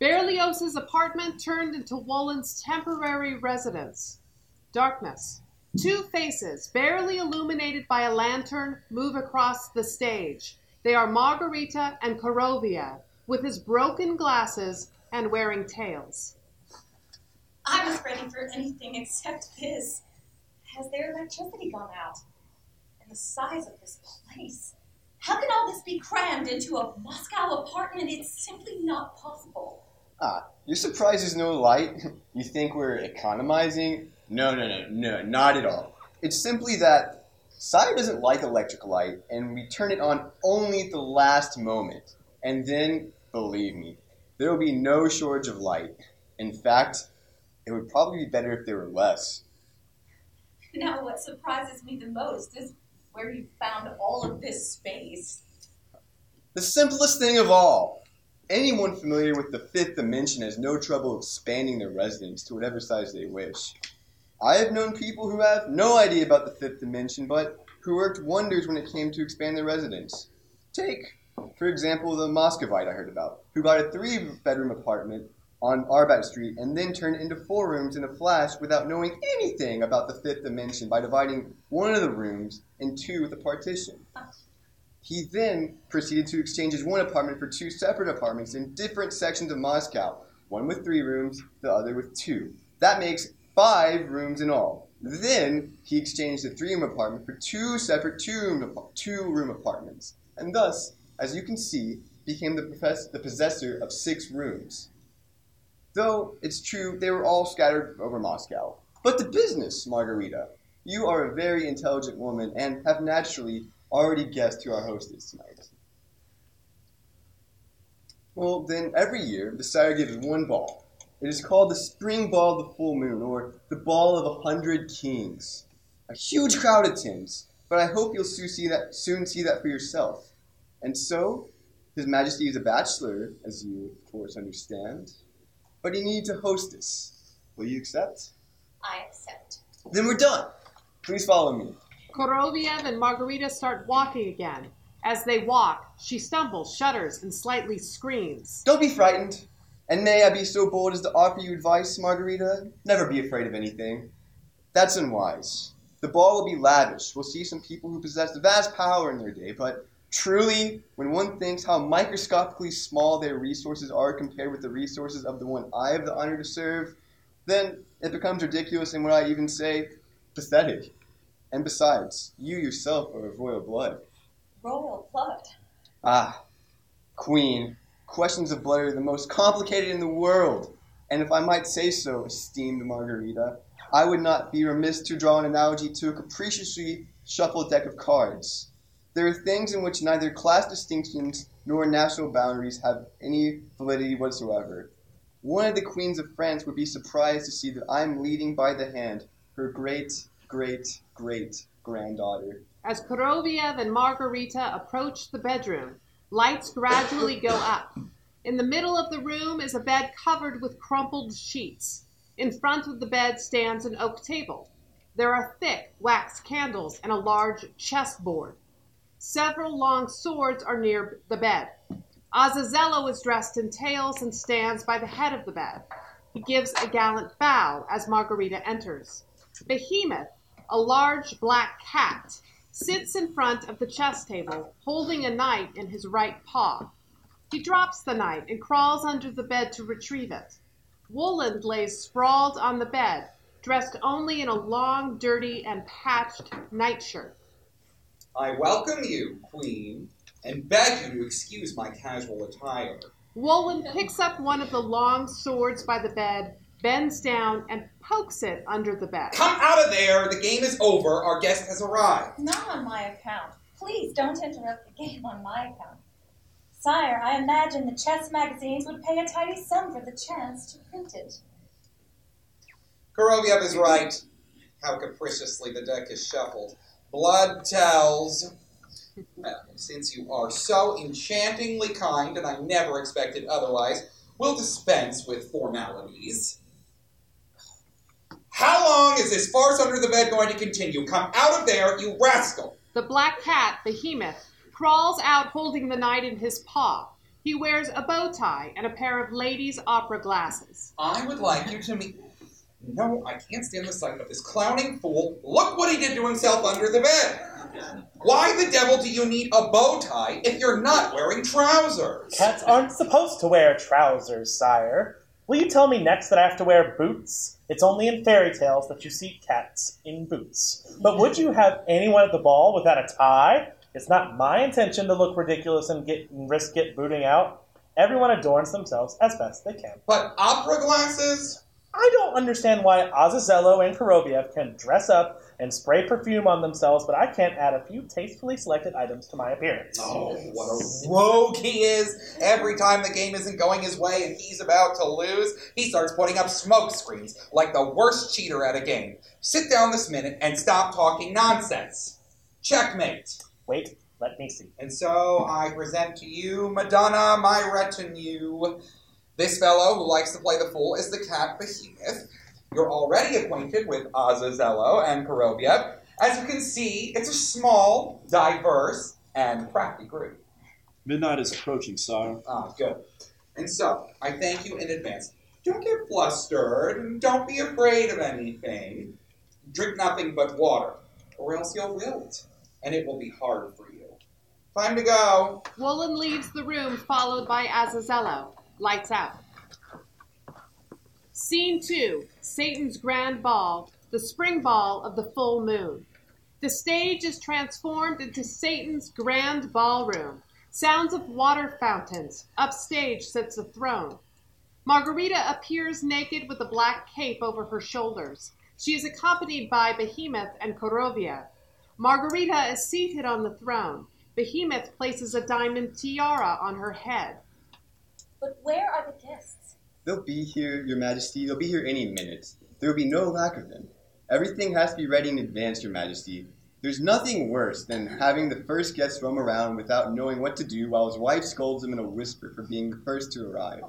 Berlioz's apartment turned into Woland's temporary residence. Darkness. Two faces, barely illuminated by a lantern, move across the stage. They are Margarita and Korovia, with his broken glasses and wearing tails. I was ready for anything except this. Has their electricity gone out? And the size of this place. How can all this be crammed into a Moscow apartment? It's simply not possible. You're surprised there's no light? You think we're economizing? No, not at all. It's simply that Sire doesn't like electric light, and we turn it on only at the last moment. And then, believe me, there will be no shortage of light. In fact, it would probably be better if there were less. Now, what surprises me the most is where you found all of this space. The simplest thing of all. Anyone familiar with the fifth dimension has no trouble expanding their residence to whatever size they wish. I have known people who have no idea about the fifth dimension, but who worked wonders when it came to expand their residence. Take, for example, the Moscovite I heard about, who got a 3-bedroom apartment on Arbat Street and then turned it into 4 rooms in a flash without knowing anything about the fifth dimension by dividing one of the rooms in 2 with a partition. He then proceeded to exchange his one apartment for 2 separate apartments in different sections of Moscow, one with 3 rooms, the other with 2. That makes 5 rooms in all. Then he exchanged the 3-room apartment for 2 separate 2-room apartments, and thus, as you can see, became the possessor of 6 rooms. Though it's true they were all scattered over Moscow. But the business, Margarita. You are a very intelligent woman and have naturally already guessed who our host is tonight. Well, then every year the Sire gives one ball. It is called the Spring Ball of the Full Moon, or the Ball of 100 Kings. A huge crowd attends, but I hope you'll soon see that for yourself. And so, His Majesty is a bachelor, as you, of course, understand. But he needs a hostess. Will you accept? I accept. Then we're done. Please follow me. Koroviev and Margarita start walking again. As they walk, she stumbles, shudders, and slightly screams. Don't be frightened. And may I be so bold as to offer you advice, Margarita? Never be afraid of anything. That's unwise. The ball will be lavish. We'll see some people who possess vast power in their day, but truly, when one thinks how microscopically small their resources are compared with the resources of the one I have the honor to serve, then it becomes ridiculous and what I even say, pathetic. And besides, you yourself are of royal blood. Royal blood? Ah, Queen. Questions of blood are the most complicated in the world. And if I might say so, esteemed Margarita, I would not be remiss to draw an analogy to a capriciously shuffled deck of cards. There are things in which neither class distinctions nor national boundaries have any validity whatsoever. One of the queens of France would be surprised to see that I am leading by the hand her great, great, great granddaughter. As Koroviev and Margarita approach the bedroom, lights gradually go up. In the middle of the room is a bed covered with crumpled sheets. In front of the bed stands an oak table. There are thick wax candles and a large chessboard. Several long swords are near the bed. Azazello is dressed in tails and stands by the head of the bed. He gives a gallant bow as Margarita enters. Behemoth, a large black cat, sits in front of the chess table, holding a knight in his right paw. He drops the knight and crawls under the bed to retrieve it. Woland lays sprawled on the bed, dressed only in a long, dirty, and patched nightshirt. I welcome you, Queen, and beg you to excuse my casual attire. Woland picks up one of the long swords by the bed, bends down, and pokes it under the bed. Come out of there! The game is over. Our guest has arrived. Not on my account. Please don't interrupt the game on my account. Sire, I imagine the chess magazines would pay a tidy sum for the chance to print it. Koroviev is right. How capriciously the deck is shuffled. Blood tells. Well, since you are so enchantingly kind, and I never expected otherwise, we'll dispense with formalities. How long is this farce under the bed going to continue? Come out of there, you rascal! The black cat, Behemoth, crawls out holding the knight in his paw. He wears a bow tie and a pair of ladies' opera glasses. I would like you to meet... No, I can't stand the sight of this clowning fool. Look what he did to himself under the bed. Why the devil do you need a bow tie if you're not wearing trousers? Cats aren't supposed to wear trousers, sire. Will you tell me next that I have to wear boots? It's only in fairy tales that you see cats in boots. But would you have anyone at the ball without a tie? It's not my intention to look ridiculous and risk booting out. Everyone adorns themselves as best they can. But opera glasses? I don't understand why Azazello and Koroviev can dress up and spray perfume on themselves, but I can't add a few tastefully selected items to my appearance. Oh, what a rogue he is! Every time the game isn't going his way and he's about to lose, he starts putting up smoke screens like the worst cheater at a game. Sit down this minute and stop talking nonsense. Checkmate. Wait, let me see. And so I present to you, Madonna, my retinue. This fellow who likes to play the fool is the cat Behemoth. You're already acquainted with Azazello and Koroviev. As you can see, it's a small, diverse, and crafty group. Midnight is approaching, sire. Ah, good. And so, I thank you in advance. Don't get flustered, and don't be afraid of anything. Drink nothing but water, or else you'll wilt, and it will be hard for you. Time to go. Woland leaves the room, followed by Azazello. Lights out. Scene 2, Satan's Grand Ball, the spring ball of the full moon. The stage is transformed into Satan's grand ballroom. Sounds of water fountains. Upstage sits a throne. Margarita appears naked with a black cape over her shoulders. She is accompanied by Behemoth and Koroviev. Margarita is seated on the throne. Behemoth places a diamond tiara on her head. But where are the guests? They'll be here, Your Majesty. They'll be here any minute. There will be no lack of them. Everything has to be ready in advance, Your Majesty. There's nothing worse than having the first guest roam around without knowing what to do while his wife scolds him in a whisper for being the first to arrive.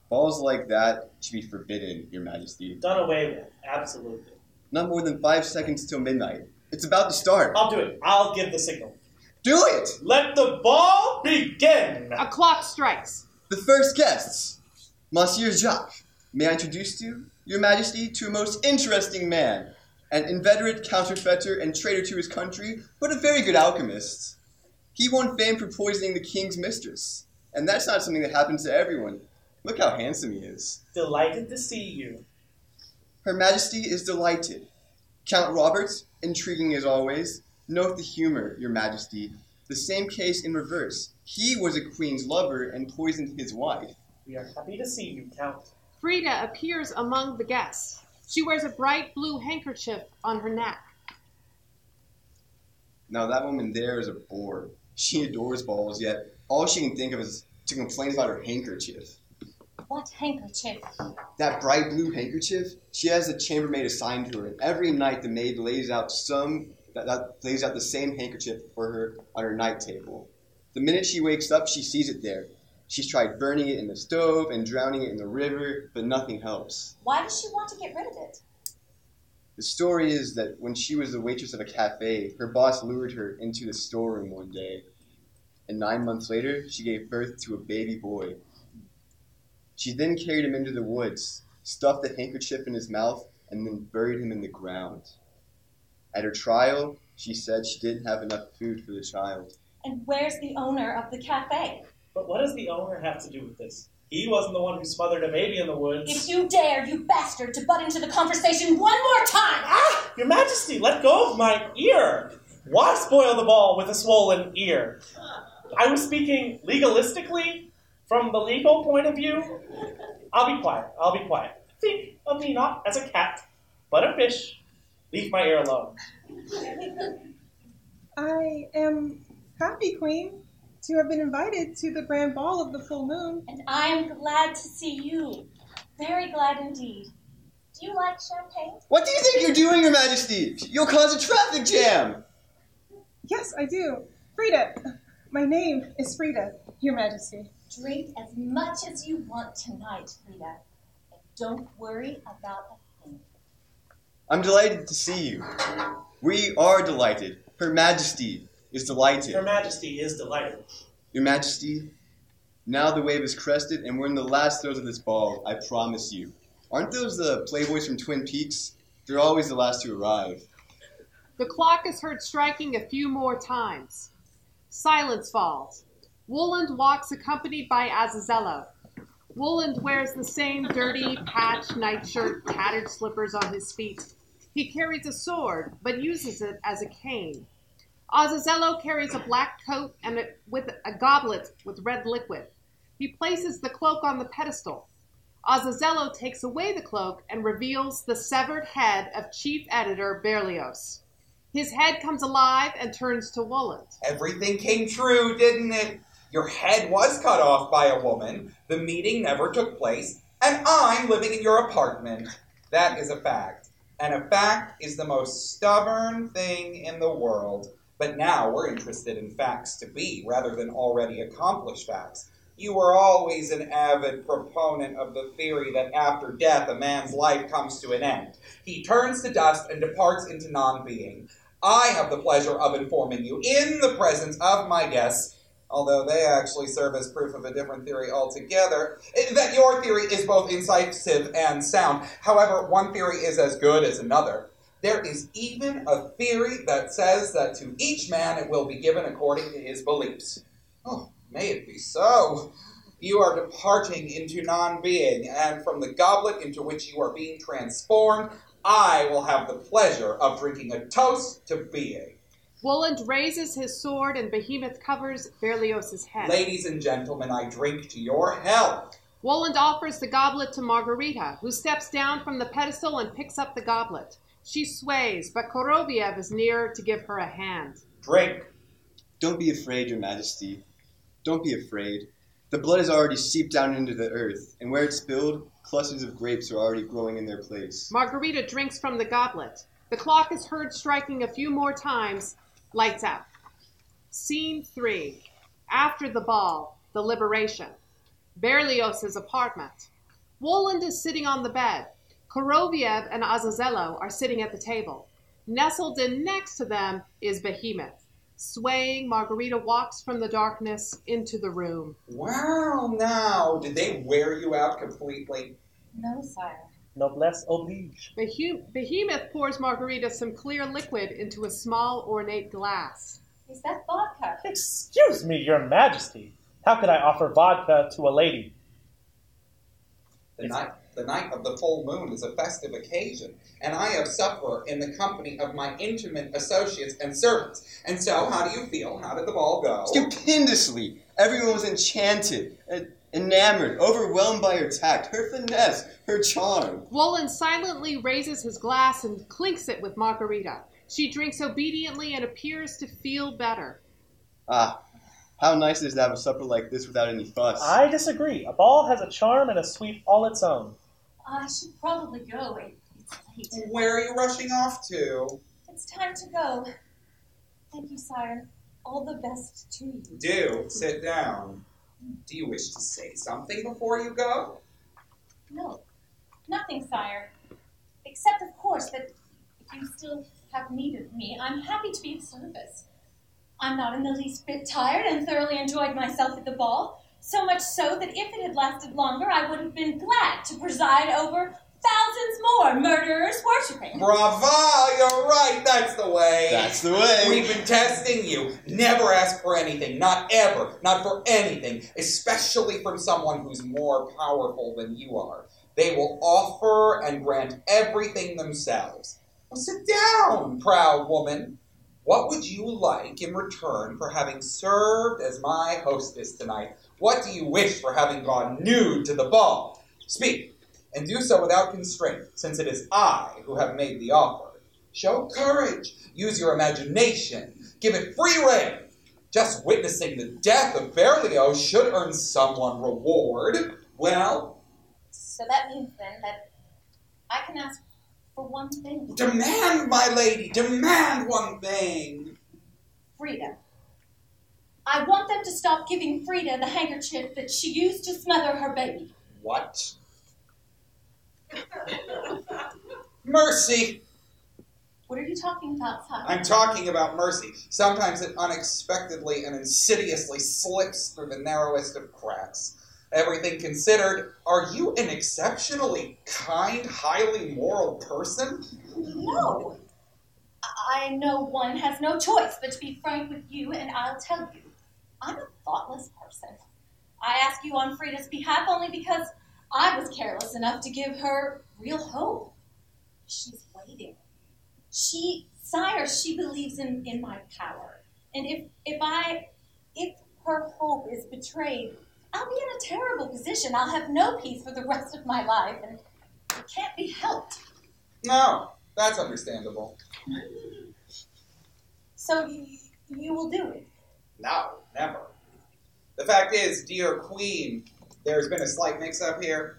Balls like that should be forbidden, Your Majesty. Done away with, absolutely. Not more than 5 seconds till midnight. It's about to start. I'll do it. I'll give the signal. Do it! Let the ball begin! A clock strikes. The first guests. Monsieur Jacques, may I introduce you, Your Majesty, to a most interesting man, an inveterate counterfeiter and traitor to his country, but a very good alchemist. He won fame for poisoning the king's mistress, and that's not something that happens to everyone. Look how handsome he is. Delighted to see you. Her Majesty is delighted. Count Robert, intriguing as always. Note the humor, Your Majesty. The same case in reverse. He was a queen's lover and poisoned his wife. We are happy to see you, Count. Frida appears among the guests. She wears a bright blue handkerchief on her neck. Now that woman there is a bore. She adores balls, yet all she can think of is to complain about her handkerchief. What handkerchief? That bright blue handkerchief, she has a chambermaid assigned to her, and every night the maid lays out some that lays out the same handkerchief for her on her night table. The minute she wakes up, she sees it there. She's tried burning it in the stove and drowning it in the river, but nothing helps. Why does she want to get rid of it? The story is that when she was the waitress of a cafe, her boss lured her into the storeroom one day. And 9 months later, she gave birth to a baby boy. She then carried him into the woods, stuffed the handkerchief in his mouth, and then buried him in the ground. At her trial, she said she didn't have enough food for the child. And where's the owner of the cafe? But what does the owner have to do with this? He wasn't the one who smothered a baby in the woods. If you dare, you bastard, to butt into the conversation one more time! Ah! Your Majesty, let go of my ear! Why spoil the ball with a swollen ear? I was speaking legalistically, from the legal point of view. I'll be quiet. Think of me not as a cat, but a fish. Leave my ear alone. I am happy, Queen, to have been invited to the grand ball of the full moon. And I am glad to see you. Very glad indeed. Do you like champagne? What do you think you're doing, Your Majesty? You'll cause a traffic jam! Yes, I do. Frida. My name is Frida, Your Majesty. Drink as much as you want tonight, Frida. And don't worry about a thing. I'm delighted to see you. We are delighted. Her Majesty is delighted. Her Majesty is delighted. Your Majesty, now the wave is crested and we're in the last throes of this ball, I promise you. Aren't those the playboys from Twin Peaks? They're always the last to arrive. The clock is heard striking a few more times. Silence falls. Wooland walks accompanied by Azazello. Wooland wears the same dirty, patched nightshirt, tattered slippers on his feet. He carries a sword, but uses it as a cane. Azazello carries a black coat and with a goblet with red liquid. He places the cloak on the pedestal. Azazello takes away the cloak and reveals the severed head of Chief Editor Berlioz. His head comes alive and turns to Wooland. Everything came true, didn't it? Your head was cut off by a woman, the meeting never took place, and I'm living in your apartment. That is a fact. And a fact is the most stubborn thing in the world. But now we're interested in facts to be, rather than already accomplished facts. You were always an avid proponent of the theory that after death a man's life comes to an end. He turns to dust and departs into non-being. I have the pleasure of informing you, in the presence of my guests, although they actually serve as proof of a different theory altogether, that your theory is both incisive and sound. However, one theory is as good as another. There is even a theory that says that to each man it will be given according to his beliefs. Oh, may it be so. You are departing into non-being, and from the goblet into which you are being transformed, I will have the pleasure of drinking a toast to being. Wooland raises his sword and Behemoth covers Berlioz's head. Ladies and gentlemen, I drink to your health. Wooland offers the goblet to Margarita, who steps down from the pedestal and picks up the goblet. She sways, but Koroviev is near to give her a hand. Drink. Don't be afraid, Your Majesty. Don't be afraid. The blood has already seeped down into the earth, and where it's spilled, clusters of grapes are already growing in their place. Margarita drinks from the goblet. The clock is heard striking a few more times. Lights out. Scene 3. After the ball, the liberation. Berlioz's apartment. Wooland is sitting on the bed. Koroviev and Azazello are sitting at the table. Nestled in next to them is Behemoth. Swaying, Margarita walks from the darkness into the room. Wow, now, did they wear you out completely? No, sire. Noblesse oblige. Behemoth pours Margarita some clear liquid into a small, ornate glass. Is that vodka? Excuse me, Your Majesty. How could I offer vodka to a lady? The night of the full moon is a festive occasion, and I have supper in the company of my intimate associates and servants. And so, how do you feel? How did the ball go? Stupendously! Everyone was enchanted, enamored, overwhelmed by her tact, her finesse, her charm. Wooland silently raises his glass and clinks it with Margarita. She drinks obediently and appears to feel better. Ah, how nice it is to have a supper like this without any fuss. I disagree. A ball has a charm and a sweep all its own. I should probably go. It's late. Where are you rushing off to? It's time to go. Thank you, sire. All the best to you. Do sit down. Do you wish to say something before you go? No, nothing, sire. Except, of course, that if you still have need of me, I'm happy to be of service. I'm not in the least bit tired and thoroughly enjoyed myself at the ball, so much so that if it had lasted longer, I would have been glad to preside over thousands more murderers worshipping. Bravo! You're right. That's the way. That's the way. We've been testing you. Never ask for anything. Not ever. Not for anything. Especially from someone who's more powerful than you are. They will offer and grant everything themselves. Well, sit down, proud woman. What would you like in return for having served as my hostess tonight? What do you wish for having gone nude to the ball? Speak. And do so without constraint, since it is I who have made the offer. Show courage. Use your imagination. Give it free rein. Just witnessing the death of Berlioz should earn someone reward. Well? So that means, then, that I can ask for one thing. Demand, my lady. Demand one thing. Frida. I want them to stop giving Frida the handkerchief that she used to smother her baby. What? Mercy. What are you talking about, sire? I'm talking about mercy. Sometimes it unexpectedly and insidiously slips through the narrowest of cracks. Everything considered, are you an exceptionally kind, highly moral person? No. I know one has no choice but to be frank with you, and I'll tell you. I'm a thoughtless person. I ask you on Frida's behalf only because I was careless enough to give her real hope. She's waiting. Sire, she believes in my power. And if her hope is betrayed, I'll be in a terrible position. I'll have no peace for the rest of my life, and it can't be helped. No, that's understandable. So you will do it? No, never. The fact is, dear Queen, there's been a slight mix-up here.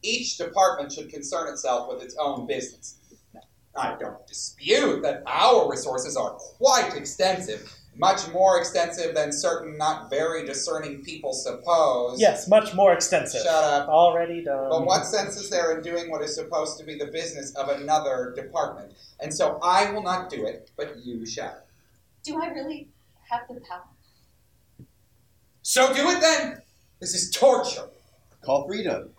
Each department should concern itself with its own business. Now, I don't dispute that our resources are quite extensive, much more extensive than certain not very discerning people suppose. Yes, much more extensive. Shut up. Already done. But what sense is there in doing what is supposed to be the business of another department? And so I will not do it, but you shall. Do I really have the power? So do it then! This is torture. Call Frida.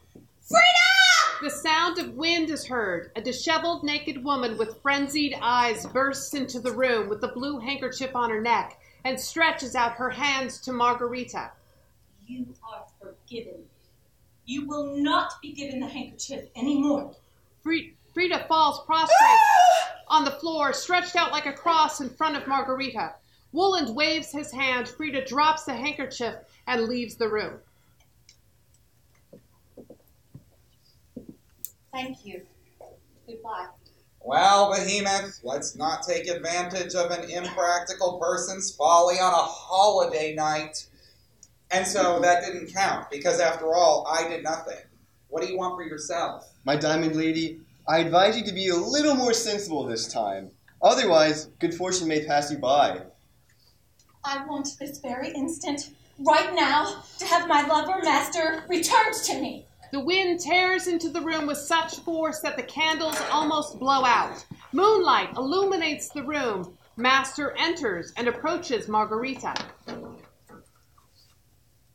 Frida! The sound of wind is heard. A disheveled, naked woman with frenzied eyes bursts into the room with the blue handkerchief on her neck and stretches out her hands to Margarita. You are forgiven. You will not be given the handkerchief anymore. Frida falls prostrate on the floor, stretched out like a cross in front of Margarita. Wooland waves his hand. Frida drops the handkerchief and leaves the room. Thank you. Goodbye. Well, Behemoth, let's not take advantage of an impractical person's folly on a holiday night. And so that didn't count, because after all, I did nothing. What do you want for yourself? My diamond lady, I advise you to be a little more sensible this time. Otherwise, good fortune may pass you by. I want this very instant, right now, to have my lover, master, returned to me. The wind tears into the room with such force that the candles almost blow out. Moonlight illuminates the room. Master enters and approaches Margarita.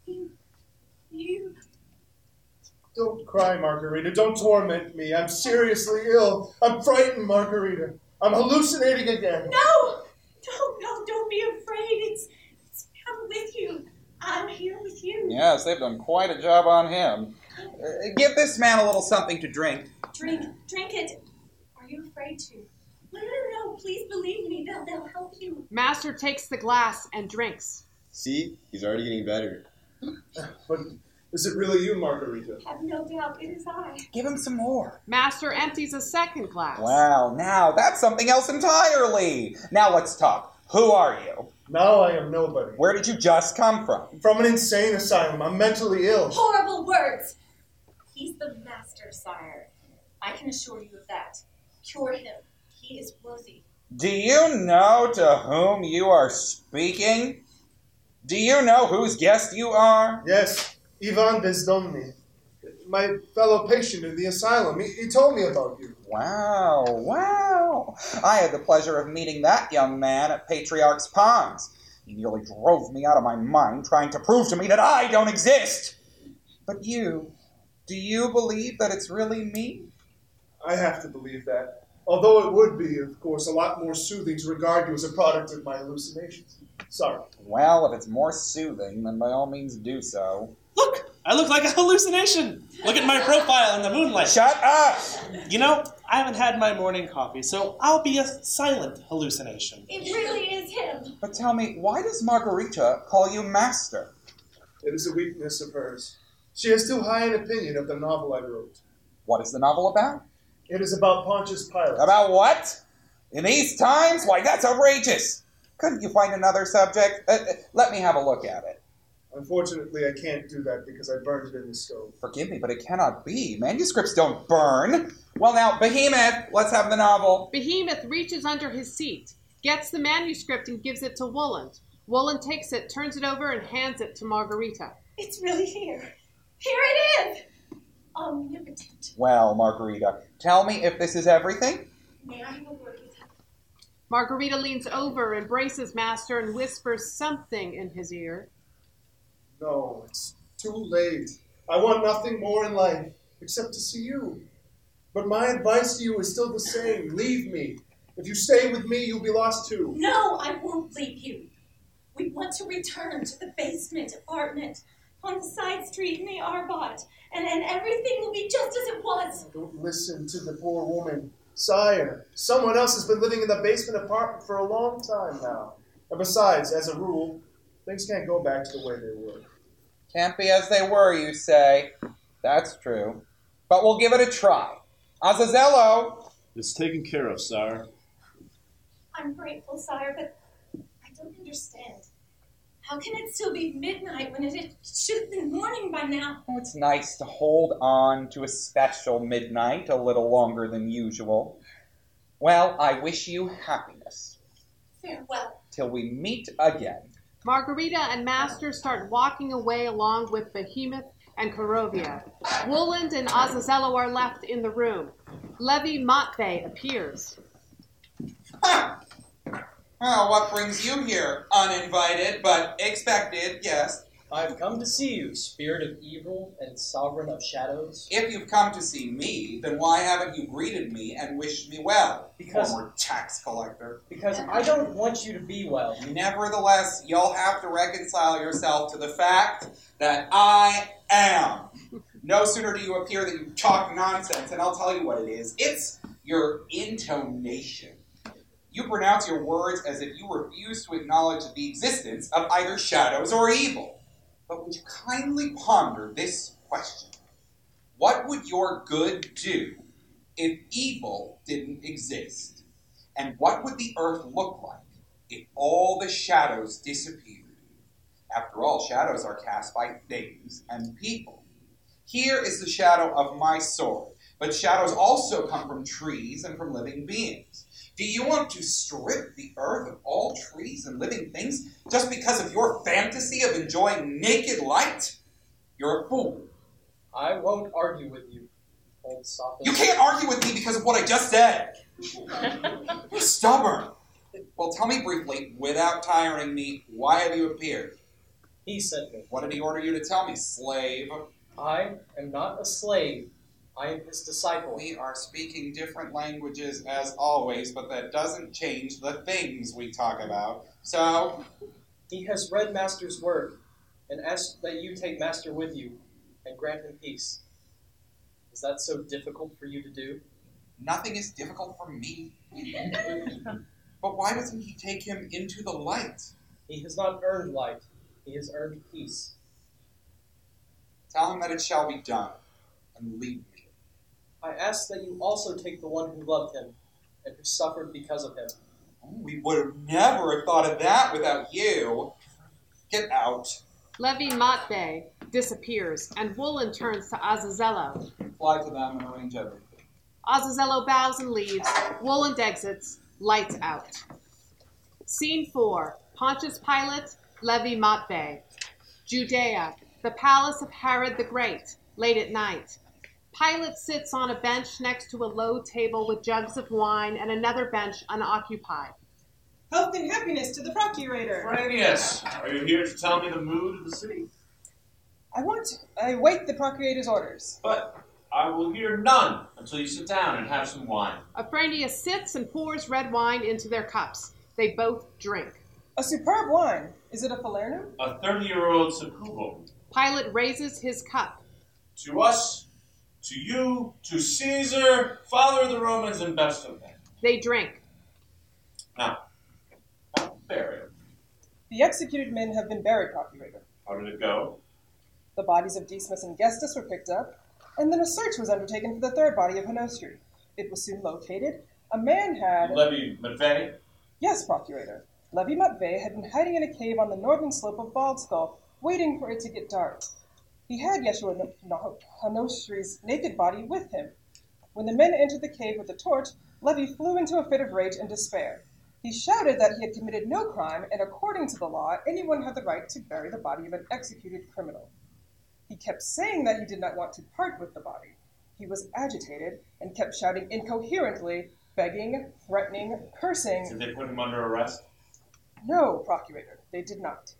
You... Don't cry, Margarita. Don't torment me. I'm seriously ill. I'm frightened, Margarita. I'm hallucinating again. No, don't be afraid. It's I'm with you. I'm here with you. Yes, they've done quite a job on him. Give this man a little something to drink. Drink it. Are you afraid to? No, please believe me. They'll help you. Master takes the glass and drinks. See? He's already getting better. But is it really you, Margarita? Have no doubt, it is I. Give him some more. Master empties a second glass. Well, now that's something else entirely. Now let's talk. Who are you? Now I am nobody. Where did you just come from? From an insane asylum. I'm mentally ill. Horrible words. He's the master, sire. I can assure you of that. Cure him. He is worthy. Do you know to whom you are speaking? Do you know whose guest you are? Yes, Ivan Bezdomny, my fellow patient in the asylum. He told me about you. Wow, wow. I had the pleasure of meeting that young man at Patriarch's Ponds. He nearly drove me out of my mind trying to prove to me that I don't exist. But you, do you believe that it's really me? I have to believe that. Although it would be, of course, a lot more soothing to regard you as a product of my hallucinations. Sorry. Well, if it's more soothing, then by all means do so. Look! I look like a hallucination! Look at my profile in the moonlight. Shut up! You know, I haven't had my morning coffee, so I'll be a silent hallucination. It really is him. But tell me, why does Margarita call you master? It is a weakness of hers. She has too high an opinion of the novel I wrote. What is the novel about? It is about Pontius Pilate. About what? In these times? Why, that's outrageous. Couldn't you find another subject? Let me have a look at it. Unfortunately, I can't do that because I burned it in the stove. Forgive me, but it cannot be. Manuscripts don't burn. Well, now, Behemoth, let's have the novel. Behemoth reaches under his seat, gets the manuscript and gives it to Wooland. Wooland takes it, turns it over, and hands it to Margarita. It's really here. Here it is. Omnipotent. Well, Margarita, tell me if this is everything. May I have a word with him? Margarita leans over, embraces Master, and whispers something in his ear. No, it's too late. I want nothing more in life except to see you. But my advice to you is still the same. Leave me. If you stay with me, you'll be lost too. No, I won't leave you. We want to return to the basement apartment on the side street in the Arbot, and everything will be just as it was. Don't listen to the poor woman. Sire, someone else has been living in the basement apartment for a long time now. And besides, as a rule, things can't go back to the way they were. Can't be as they were, you say. That's true. But we'll give it a try. Azazello! It's taken care of, sire. I'm grateful, sire, but I don't understand. How can it still be midnight when it should have been morning by now? Oh, it's nice to hold on to a special midnight a little longer than usual. Well, I wish you happiness. Farewell. Till we meet again. Margarita and Master start walking away along with Behemoth and Karovia. Wooland and Azazello are left in the room. Levi Matve appears. Ha! Well, what brings you here? Uninvited, but expected, yes. I've come to see you, spirit of evil and sovereign of shadows. If you've come to see me, then why haven't you greeted me and wished me well? Because former tax collector. Because I don't want you to be well. Nevertheless, you'll have to reconcile yourself to the fact that I am. No sooner do you appear that you talk nonsense, and I'll tell you what it is. It's your intonation. You pronounce your words as if you refuse to acknowledge the existence of either shadows or evil. But would you kindly ponder this question? What would your good do if evil didn't exist? And what would the earth look like if all the shadows disappeared? After all, shadows are cast by things and people. Here is the shadow of my sword, but shadows also come from trees and from living beings. Do you want to strip the earth of all trees and living things just because of your fantasy of enjoying naked light? You're a fool. I won't argue with you, old sophist. You can't argue with me because of what I just said. You're stubborn. Well, tell me briefly, without tiring me, why have you appeared? He sent me. What did he order you to tell me, slave? I am not a slave. I am his disciple. We are speaking different languages as always, but that doesn't change the things we talk about. So? He has read Master's word and asked that you take Master with you and grant him peace. Is that so difficult for you to do? Nothing is difficult for me. But why doesn't he take him into the light? He has not earned light. He has earned peace. Tell him that it shall be done, and leave me. I ask that you also take the one who loved him and who suffered because of him. Oh, we would have never have thought of that without you. Get out. Levi Matve disappears, and Wooland turns to Azazello. Fly to them and arrange everything. Azazello bows and leaves. Wooland exits. Lights out. Scene 4. Pontius Pilate, Levi Matve. Judea, the palace of Herod the Great, late at night. Pilate sits on a bench next to a low table with jugs of wine and another bench unoccupied. Health and happiness to the procurator. Franius, are you here to tell me the mood of the city? I wait the procurator's orders. But I will hear none until you sit down and have some wine. Afranius sits and pours red wine into their cups. They both drink. A superb wine. Is it a Falernum? A 30-year-old Secubo. Pilate raises his cup. To us, to you, to Caesar, father of the Romans, and best of men. They drink. Now, burial. The executed men have been buried, procurator. How did it go? The bodies of Decimus and Gestus were picked up, and then a search was undertaken for the third body of Hanostri. It was soon located. A man had... Levi Matvey? Yes, procurator. Levi Matvey had been hiding in a cave on the northern slope of Bald Skull, waiting for it to get dark. He had Yeshua Hanostri's naked body with him. When the men entered the cave with the torch, Levi flew into a fit of rage and despair. He shouted that he had committed no crime, and according to the law, anyone had the right to bury the body of an executed criminal. He kept saying that he did not want to part with the body. He was agitated and kept shouting incoherently, begging, threatening, cursing. Did they put him under arrest? No, procurator, they did not.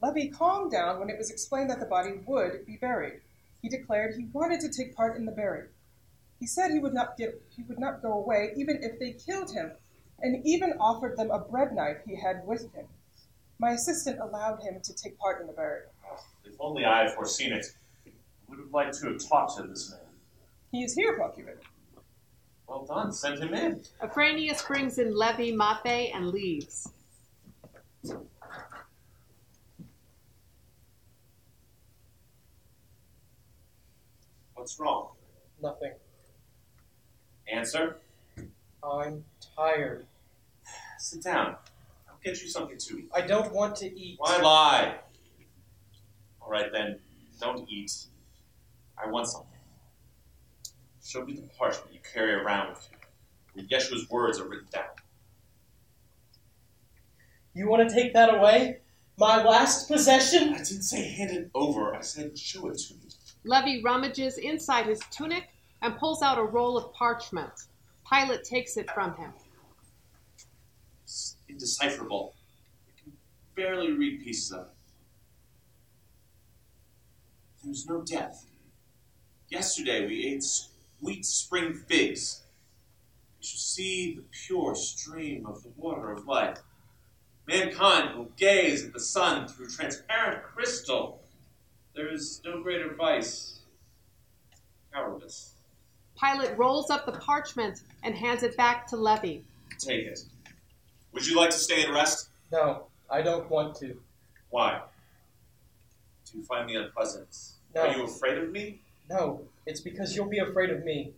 Levi calmed down when it was explained that the body would be buried. He declared he wanted to take part in the burial. He said he would not go away even if they killed him, and even offered them a bread knife he had with him. My assistant allowed him to take part in the burial. If only I had foreseen it. I would have liked to have talked to this man. He is here, procurator. Well done, send him in. Afranius brings in Levi Matve and leaves. What's wrong? Nothing. Answer? I'm tired. Sit down. I'll get you something to eat. I don't want to eat. Why lie? All right, then, don't eat. I want something. Show me the parchment you carry around with you, where Yeshua's words are written down. You want to take that away? My last possession? I didn't say hand it over. I said show it to me. Levi rummages inside his tunic and pulls out a roll of parchment. Pilate takes it from him. It's indecipherable. I can barely read pieces of it. There's no death. Yesterday we ate sweet spring figs. We shall see the pure stream of the water of life. Mankind will gaze at the sun through transparent crystal. There is no greater vice. Cowardice. Pilate rolls up the parchment and hands it back to Levi. Take it. Would you like to stay and rest? No, I don't want to. Why? Do you find me unpleasant? No. Are you afraid of me? No, it's because you'll be afraid of me.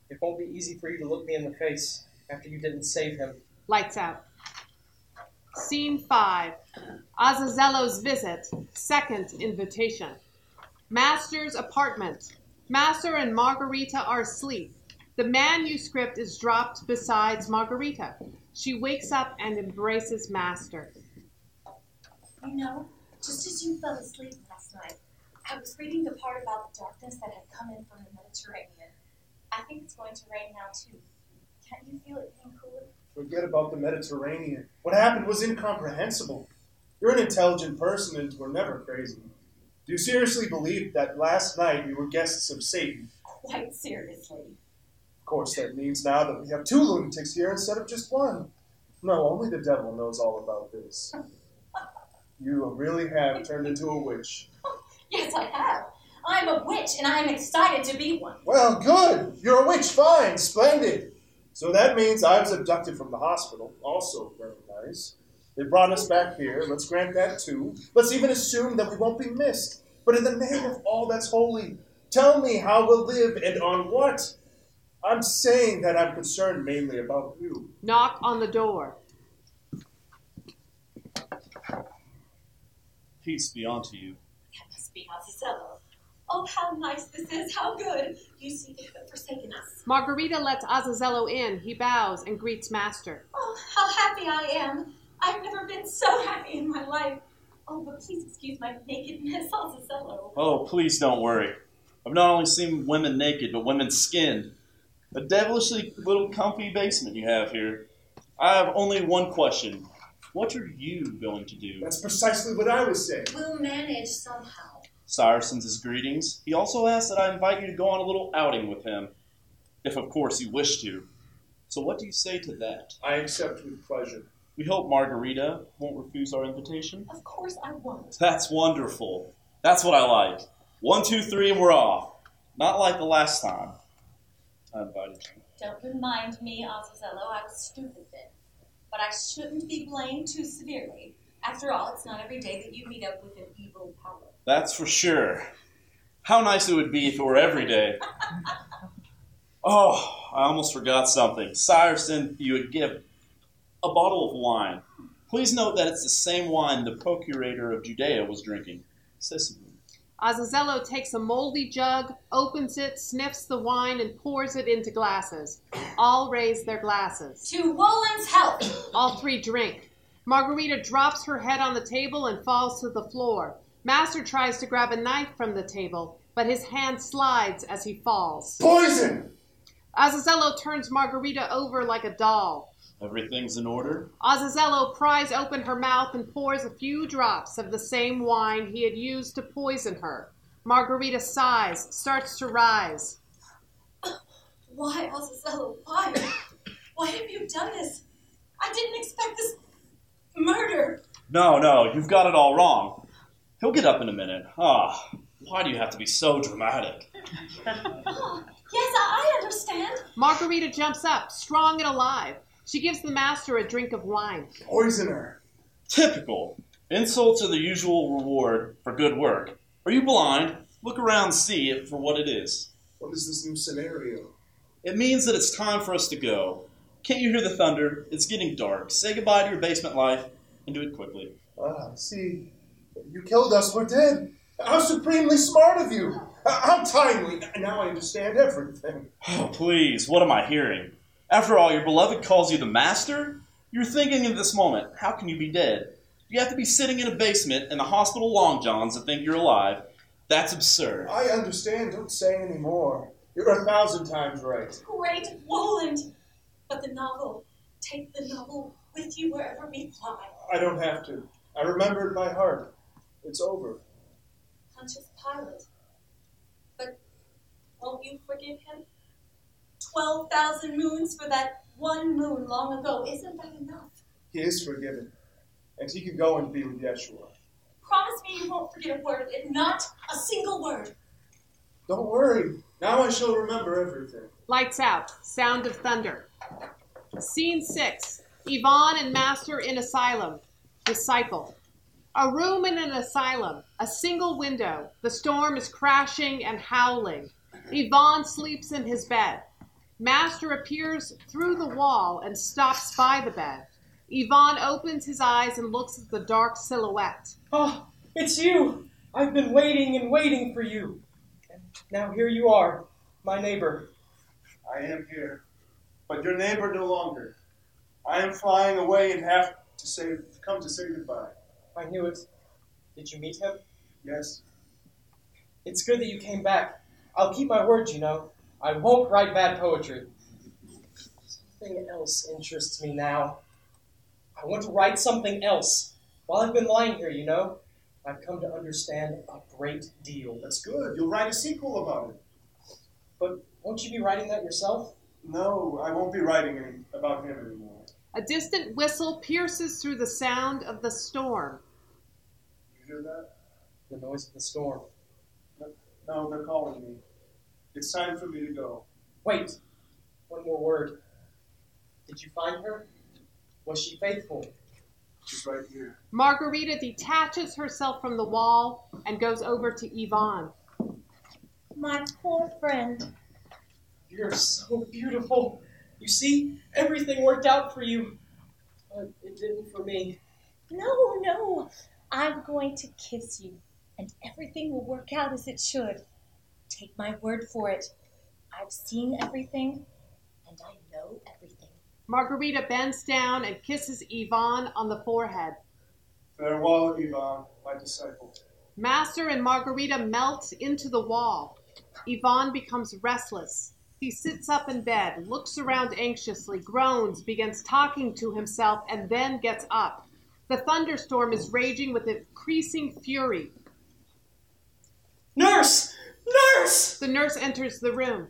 It won't be easy for you to look me in the face after you didn't save him. Lights out. Scene 5. Azazello's visit. Second invitation. Master's apartment. Master and Margarita are asleep. The manuscript is dropped beside Margarita. She wakes up and embraces Master. You know, just as you fell asleep last night, I was reading the part about the darkness that had come in from the Mediterranean. I think it's going to rain now, too. Can't you feel it being cooler? Forget about the Mediterranean. What happened was incomprehensible. You're an intelligent person and we're never crazy. Do you seriously believe that last night we were guests of Satan? Quite seriously. Of course, that means now that we have 2 lunatics here instead of just 1. No, only the devil knows all about this. You really have turned into a witch. Yes, I have. I'm a witch, and I'm excited to be one. Well, good. You're a witch. Fine. Splendid. So that means I was abducted from the hospital. Also very nice. They brought us back here. Let's grant that too. Let's even assume that we won't be missed. But in the name of all that's holy, tell me how we'll live and on what. I'm saying that I'm concerned mainly about you. Knock on the door. Peace be unto you. That must be Azazello. Oh, how nice this is, how good. You see, they have forsaken us. Margarita lets Azazello in. He bows and greets Master. Oh, how happy I am. I've never been so happy in my life. Oh, but please excuse my nakedness, Azazello. Oh, please don't worry. I've not only seen women naked, but women skinned. A devilishly little comfy basement you have here. I have only one question. What are you going to do? That's precisely what I was saying. We'll manage somehow. Sire sends his greetings. He also asks that I invite you to go on a little outing with him, if of course you wish to. So what do you say to that? I accept with pleasure. We hope Margarita won't refuse our invitation. Of course I won't. That's wonderful. That's what I like. 1, 2, 3, and we're off. Not like the last time I invited you. Don't remind me, Azazello, I was stupid then. But I shouldn't be blamed too severely. After all, it's not every day that you meet up with an evil power. That's for sure. How nice it would be if it were every day. Oh, I almost forgot something. Sire sent you a gift, a bottle of wine. Please note that it's the same wine the procurator of Judea was drinking. Sesame. Azazello takes a moldy jug, opens it, sniffs the wine, and pours it into glasses. All raise their glasses. To Wolin's health! All three drink. Margarita drops her head on the table and falls to the floor. Master tries to grab a knife from the table, but his hand slides as he falls. Poison! Azazello turns Margarita over like a doll. Everything's in order? Azazello pries open her mouth and pours a few drops of the same wine he had used to poison her. Margarita sighs, starts to rise. Why, Azazello, why? Why have you done this? I didn't expect this murder. No, you've got it all wrong. He'll get up in a minute. Why do you have to be so dramatic? Oh, yes, I understand. Margarita jumps up, strong and alive. She gives the master a drink of wine. Poisoner. Typical. Insults are the usual reward for good work. Are you blind? Look around and see it for what it is. What is this new scenario? It means that it's time for us to go. Can't you hear the thunder? It's getting dark. Say goodbye to your basement life and do it quickly. See, you killed us. We're dead. How supremely smart of you. How timely. Now I understand everything. Oh, please. What am I hearing? After all, your beloved calls you the master? You're thinking in this moment, how can you be dead? You have to be sitting in a basement in the hospital long johns to think you're alive. That's absurd. I understand. Don't say any more. You're 1,000 times right. Great Woland. But the novel, take the novel with you wherever we fly. I don't have to. I remember it by heart. It's over. Pontius Pilate. But won't you forgive him? 12,000 moons for that one moon long ago. Isn't that enough? He is forgiven. And he can go and be with Yeshua. Promise me you won't forget a word, and not a single word. Don't worry. Now I shall remember everything. Lights out. Sound of thunder. Scene 6. Yvonne and Master in asylum. Disciple. A room in an asylum. A single window. The storm is crashing and howling. Yvonne sleeps in his bed. Master appears through the wall and stops by the bed. Yvonne opens his eyes and looks at the dark silhouette. Oh, it's you! I've been waiting and waiting for you. And now here you are, my neighbor. I am here, but your neighbor no longer. I am flying away and have to come to say goodbye. I knew it. Did you meet him? Yes. It's good that you came back. I'll keep my word, you know. I won't write bad poetry. Something else interests me now. I want to write something else. While I've been lying here, you know, I've come to understand a great deal. That's good. You'll write a sequel about it. But won't you be writing that yourself? No, I won't be writing about him anymore. A distant whistle pierces through the sound of the storm. You hear that? The noise of the storm. No, they're calling me. It's time for me to go. Wait. One more word. Did you find her? Was she faithful? She's right here. Margarita detaches herself from the wall and goes over to Yvonne. My poor friend. You're so beautiful. You see, everything worked out for you. But it didn't for me. No. I'm going to kiss you, and everything will work out as it should. Take my word for it. I've seen everything, and I know everything. Margarita bends down and kisses Yvonne on the forehead. Farewell, Yvonne, my disciple. Master and Margarita melt into the wall. Yvonne becomes restless. He sits up in bed, looks around anxiously, groans, begins talking to himself, and then gets up. The thunderstorm is raging with increasing fury. Nurse! Nurse! The nurse enters the room.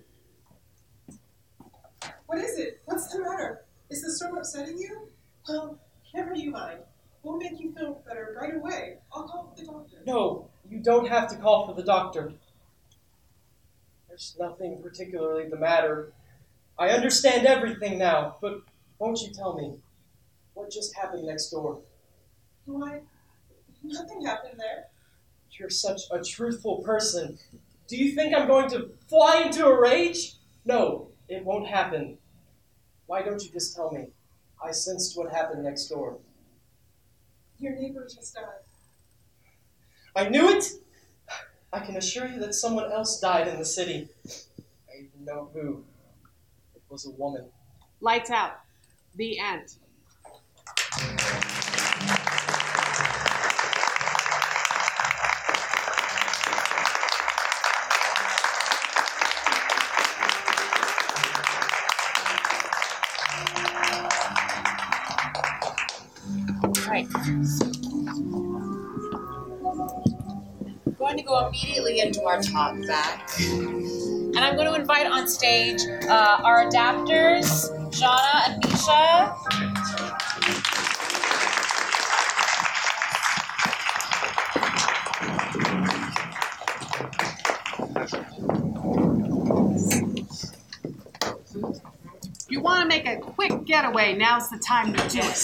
What is it? What's the matter? Is the storm upsetting you? Well, never you mind. We'll make you feel better right away. I'll call for the doctor. No, you don't have to call for the doctor. There's nothing particularly the matter. I understand everything now, but won't you tell me what just happened next door? Why, nothing happened there. You're such a truthful person. Do you think I'm going to fly into a rage? No, it won't happen. Why don't you just tell me? I sensed what happened next door. Your neighbor just died. I knew it! I can assure you that someone else died in the city. I even know who. It was a woman. Lights out. The end. Right. We're going to go immediately into our talk back. And I'm going to invite on stage our adapters, Jana and Misha. If you want to make a quick getaway, now's the time to do it.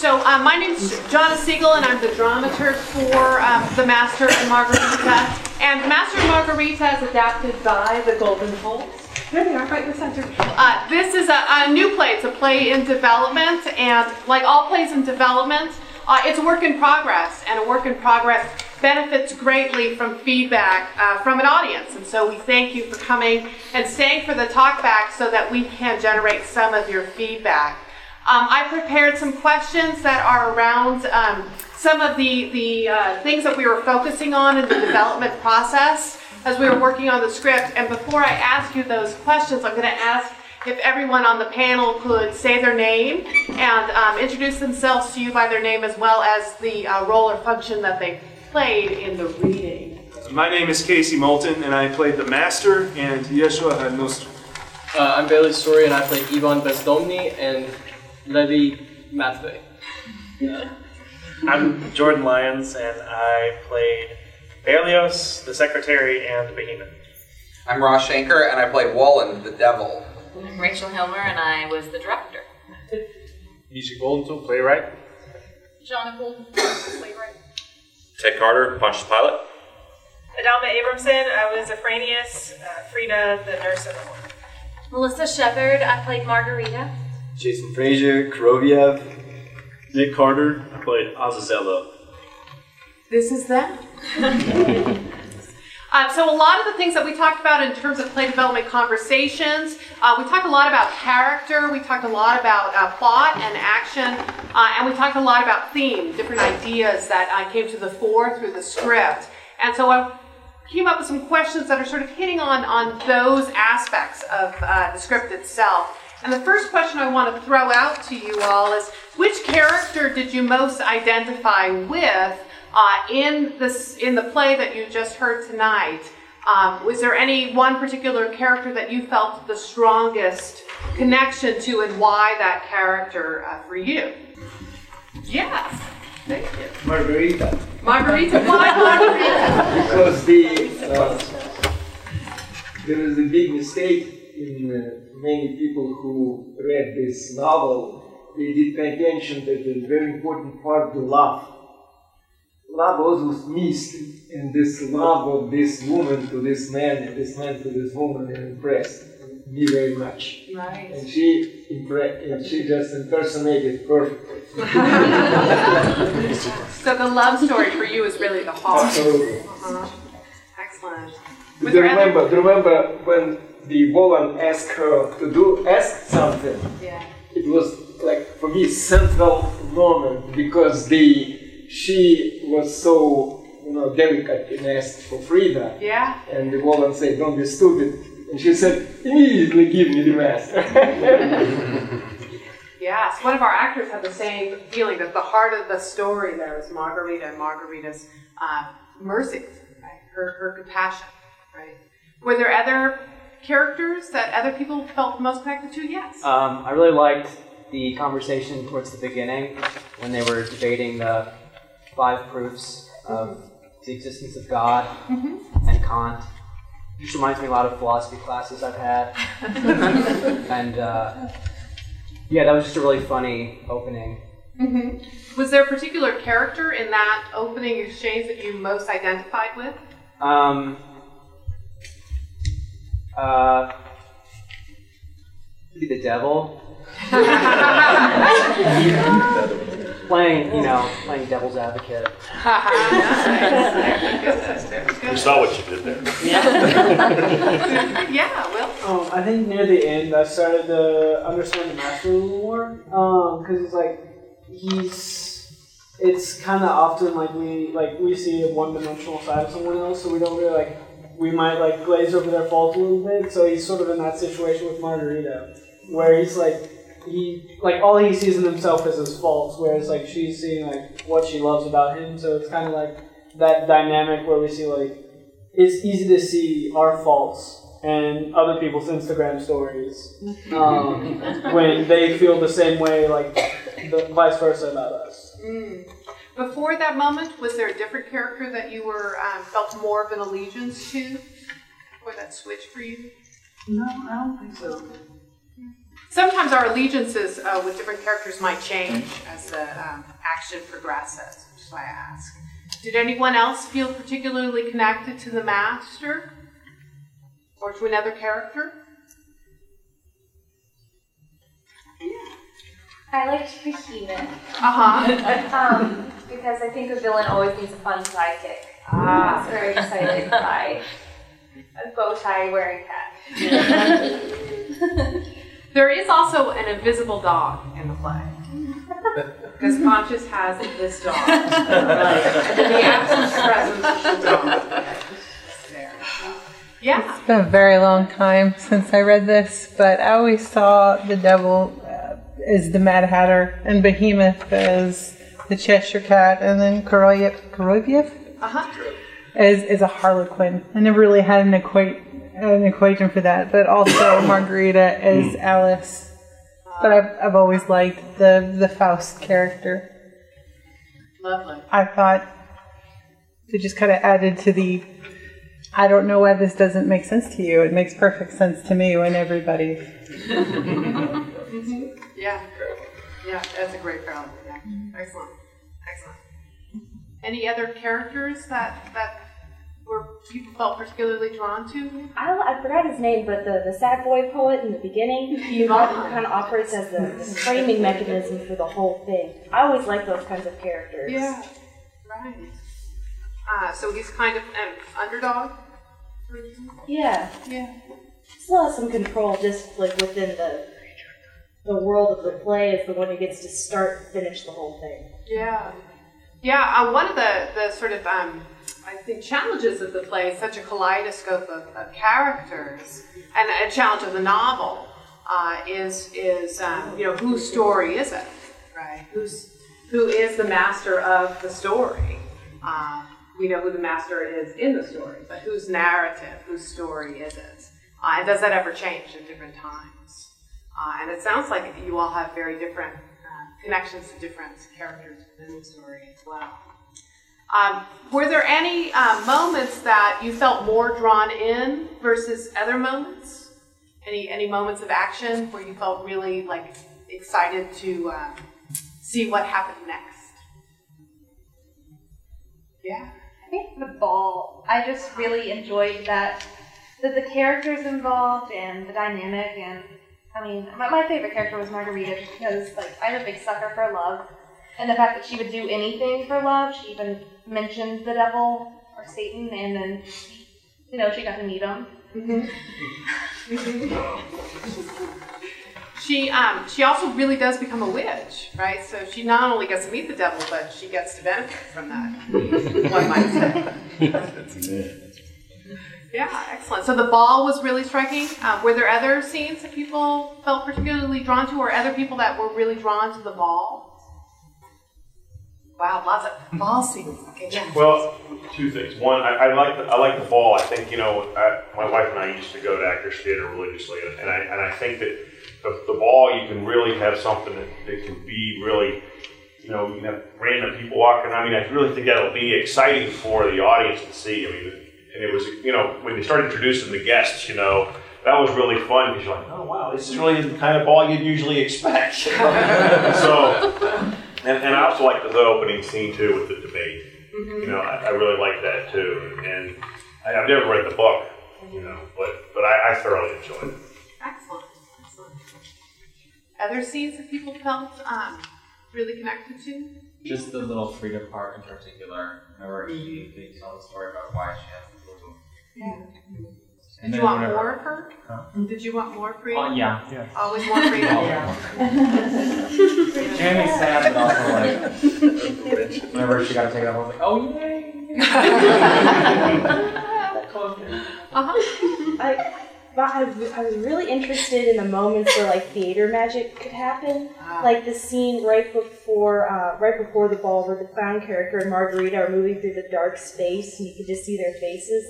So my name's Jana Siegel, and I'm the dramaturg for The Master and Margarita. And The Master and Margarita is adapted by the Goldentul. There they are, right in the center. This is a new play. It's a play in development, and like all plays in development, it's a work in progress, and a work in progress benefits greatly from feedback from an audience. And so we thank you for coming and staying for the talk back so that we can generate some of your feedback. I prepared some questions that are around some of the things that we were focusing on in the development process as we were working on the script. And before I ask you those questions, I'm going to ask if everyone on the panel could say their name and introduce themselves to you by their name, as well as the role or function that they played in the reading. My name is Casey Moulton, and I played the Master and Yeshua HaNosra. I'm Bailey Story, and I played Ivan Bezdomny and Levi Matvey. I'm Jordan Lyons, and I played Berlioz, the Secretary, and the Behemoth. I'm Ross Shanker, and I played Wallen, the Devil. I'm Rachel Hilmer, and I was the director. Misha Goldentul, playwright. Jana Goldentul, playwright. Ted Carter, Pontius Pilate. Adalma Abramson, I was Afranius, Frida, the nurse in the home. Melissa Shepard, I played Margarita. Jason Frazier, Kuroviev. Nick Carter, I played Azazello. This is that. So a lot of the things that we talked about in terms of play development conversations, we talked a lot about character, we talked a lot about plot and action, and we talked a lot about theme, different ideas that came to the fore through the script. And so I came up with some questions that are sort of hitting on those aspects of the script itself. And the first question I want to throw out to you all is, which character did you most identify with in the play that you just heard tonight? Was there any one particular character that you felt the strongest connection to, and why that character for you? Yes, thank you. Margarita. Margarita, why Margarita? Because there was a big mistake in many people who read this novel. They did pay attention that a very important part, the love. Love was missed, and this love of this woman to this man, and this man to this woman, impressed me very much. Right. And she just impersonated perfectly. So the love story for you is really the heart. Absolutely. Excellent. Do you remember when the woman asked her to ask something? Yeah. It was like for me central moment because she was so delicate and asked for freedom. Yeah. And the woman said, "Don't be stupid," and she said, "Immediately give me the master." Yes, one of our actors had the same feeling that the heart of the story there is Margarita and Margarita's mercy, right? Her compassion, right? Were there other characters that other people felt most connected to? Yes. I really liked the conversation towards the beginning when they were debating the 5 proofs of the existence of God and Kant. This reminds me a lot of philosophy classes I've had. And yeah, that was just a really funny opening. Was there a particular character in that opening exchange that you most identified with? Maybe the devil. playing devil's advocate. We saw what you did there. Yeah, Will? I think near the end I started to understand the master a little more. Because it's kind of often we see a one-dimensional side of someone else, so we don't really we might glaze over their faults a little bit. So he's sort of in that situation with Margarita, where he's all he sees in himself is his faults, whereas she's seeing what she loves about him. So it's kind of that dynamic where we see it's easy to see our faults and other people's Instagram stories when they feel the same way, the vice versa about us. Before that moment, was there a different character that you were felt more of an allegiance to, or that switch for you? No, I don't think so. Sometimes our allegiances with different characters might change as the action progresses, which is why I ask. Did anyone else feel particularly connected to the master or to another character? I liked Behemoth. Because I think a villain always needs a fun sidekick. I was very excited by a bow tie wearing cat. There is also an invisible dog in the play. Because Conscious has this dog. The absent presence of the dog. There. Yeah. It's been a very long time since I read this, but I always saw the devil as the Mad Hatter and Behemoth as the Cheshire Cat, and then Korolev as a Harlequin. I never really had an equation for that, but also Margarita as Alice. But I've always liked the Faust character. Lovely. I thought it just kind of added to the, I don't know why this doesn't make sense to you. It makes perfect sense to me when everybody. Yeah. Yeah, that's a great parallel. Yeah. Excellent. Any other characters that people felt particularly drawn to? I forgot his name, but the sad boy poet in the beginning, he kind of operates as the framing mechanism for the whole thing. I always like those kinds of characters. Yeah, right. So he's kind of an underdog? Yeah. Yeah. Still has some control just within the world of the play as the one who gets to start and finish the whole thing. Yeah. Yeah, one of the sort of, I think, challenges of the play is such a kaleidoscope of characters, and a challenge of the novel is whose story is it, right? Who is the master of the story? We know who the master is in the story, but whose narrative, whose story is it? And does that ever change at different times? And it sounds like you all have very different connections to different characters within the story as well. Were there any moments that you felt more drawn in versus other moments? Any moments of action where you felt really excited to see what happened next? Yeah. I think the ball. I just really enjoyed that the characters involved and the dynamic, and I mean, my favorite character was Margarita just because I'm a big sucker for love, and the fact that she would do anything for love. She even mentioned the devil or Satan, and then she got to meet him. She also really does become a witch, right? So she not only gets to meet the devil, but she gets to benefit from that. One might say. Yeah, excellent. So the ball was really striking. Were there other scenes that people felt particularly drawn to, or other people that were really drawn to the ball? Wow, lots of ball scenes. Okay, yeah. Well, two things. One, I like the ball. I think my wife and I used to go to Actors Theater religiously, and I think that the ball, you can really have something that can be really, you can have random people walking. I really think that'll be exciting for the audience to see. And it was, when they started introducing the guests, that was really fun because you're like, oh wow, this is really the kind of ball you'd usually expect. So, and I also like the opening scene too with the debate. I really like that too. And I've never read the book, but I thoroughly enjoyed it. Excellent. Other scenes that people felt really connected to? Just the little Frida part in particular, where they tell the story about why she has the blue. Yeah. And Did you want more of her? Huh? Did you want more Frida? Oh, yeah. Always more Frida? She made me sad, but also whenever she got to take it off, I was like, oh, yay! I was really interested in the moments where theater magic could happen, like the scene right before the ball, where the clown character and Margarita are moving through the dark space, and you could just see their faces.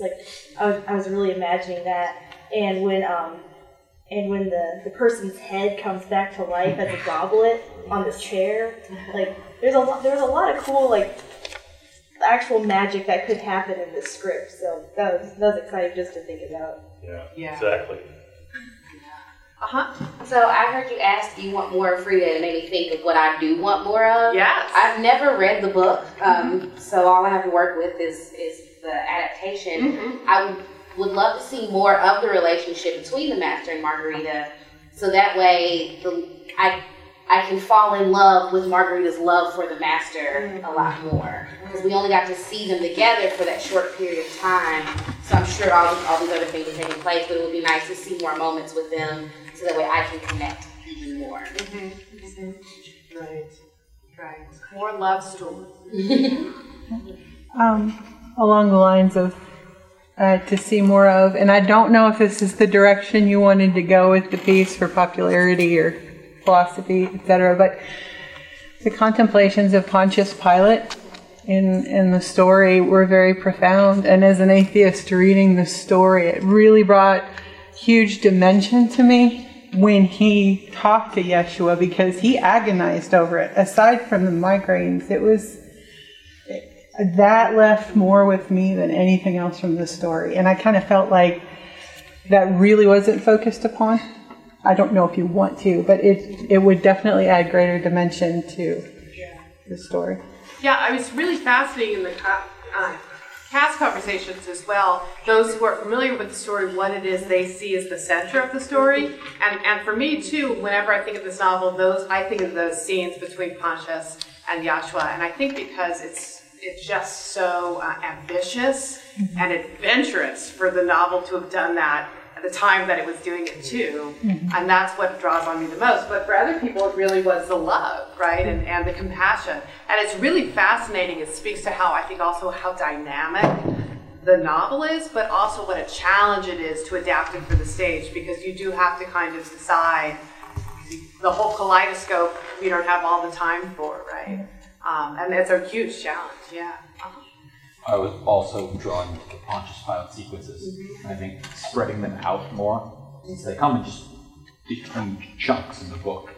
I was really imagining that, and when the person's head comes back to life as a goblet on the chair, there was a lot of cool actual magic that could happen in the script. So that was exciting just to think about. Yeah. Exactly. So I heard you ask, do you want more of Frida? And it made me think of what I do want more of. Yes. I've never read the book, so all I have to work with is the adaptation. I would love to see more of the relationship between the Master and Margarita, so that way I can fall in love with Margarita's love for the Master a lot more. Because we only got to see them together for that short period of time. So I'm sure all these other things are taking place, but it would be nice to see more moments with them so that way I can connect even more. Right. More love stories. Along the lines of to see more of, and I don't know if this is the direction you wanted to go with the piece for popularity or philosophy, etc., but the contemplations of Pontius Pilate in the story were very profound, and as an atheist reading the story, it really brought huge dimension to me when he talked to Yeshua, because he agonized over it. Aside from the migraines, that left more with me than anything else from the story, and I kind of felt like that really wasn't focused upon. I don't know if you want to, but it would definitely add greater dimension to the story. Yeah, it was really fascinating in the cast conversations as well. Those who are familiar with the story, what it is they see as the center of the story. And for me, too, whenever I think of this novel, I think of those scenes between Pontius and Yeshua. And I think because it's just so ambitious and adventurous for the novel to have done that at the time that it was doing it too, and that's what draws on me the most. But for other people, it really was the love, right, and the compassion. And it's really fascinating. It speaks to how dynamic the novel is, but also what a challenge it is to adapt it for the stage, because you do have to kind of decide the whole kaleidoscope you don't have all the time for, right? And it's a huge challenge, yeah. I was also drawn to the Pontius Pilate sequences. I think spreading them out more, since they come in just between chunks in the book,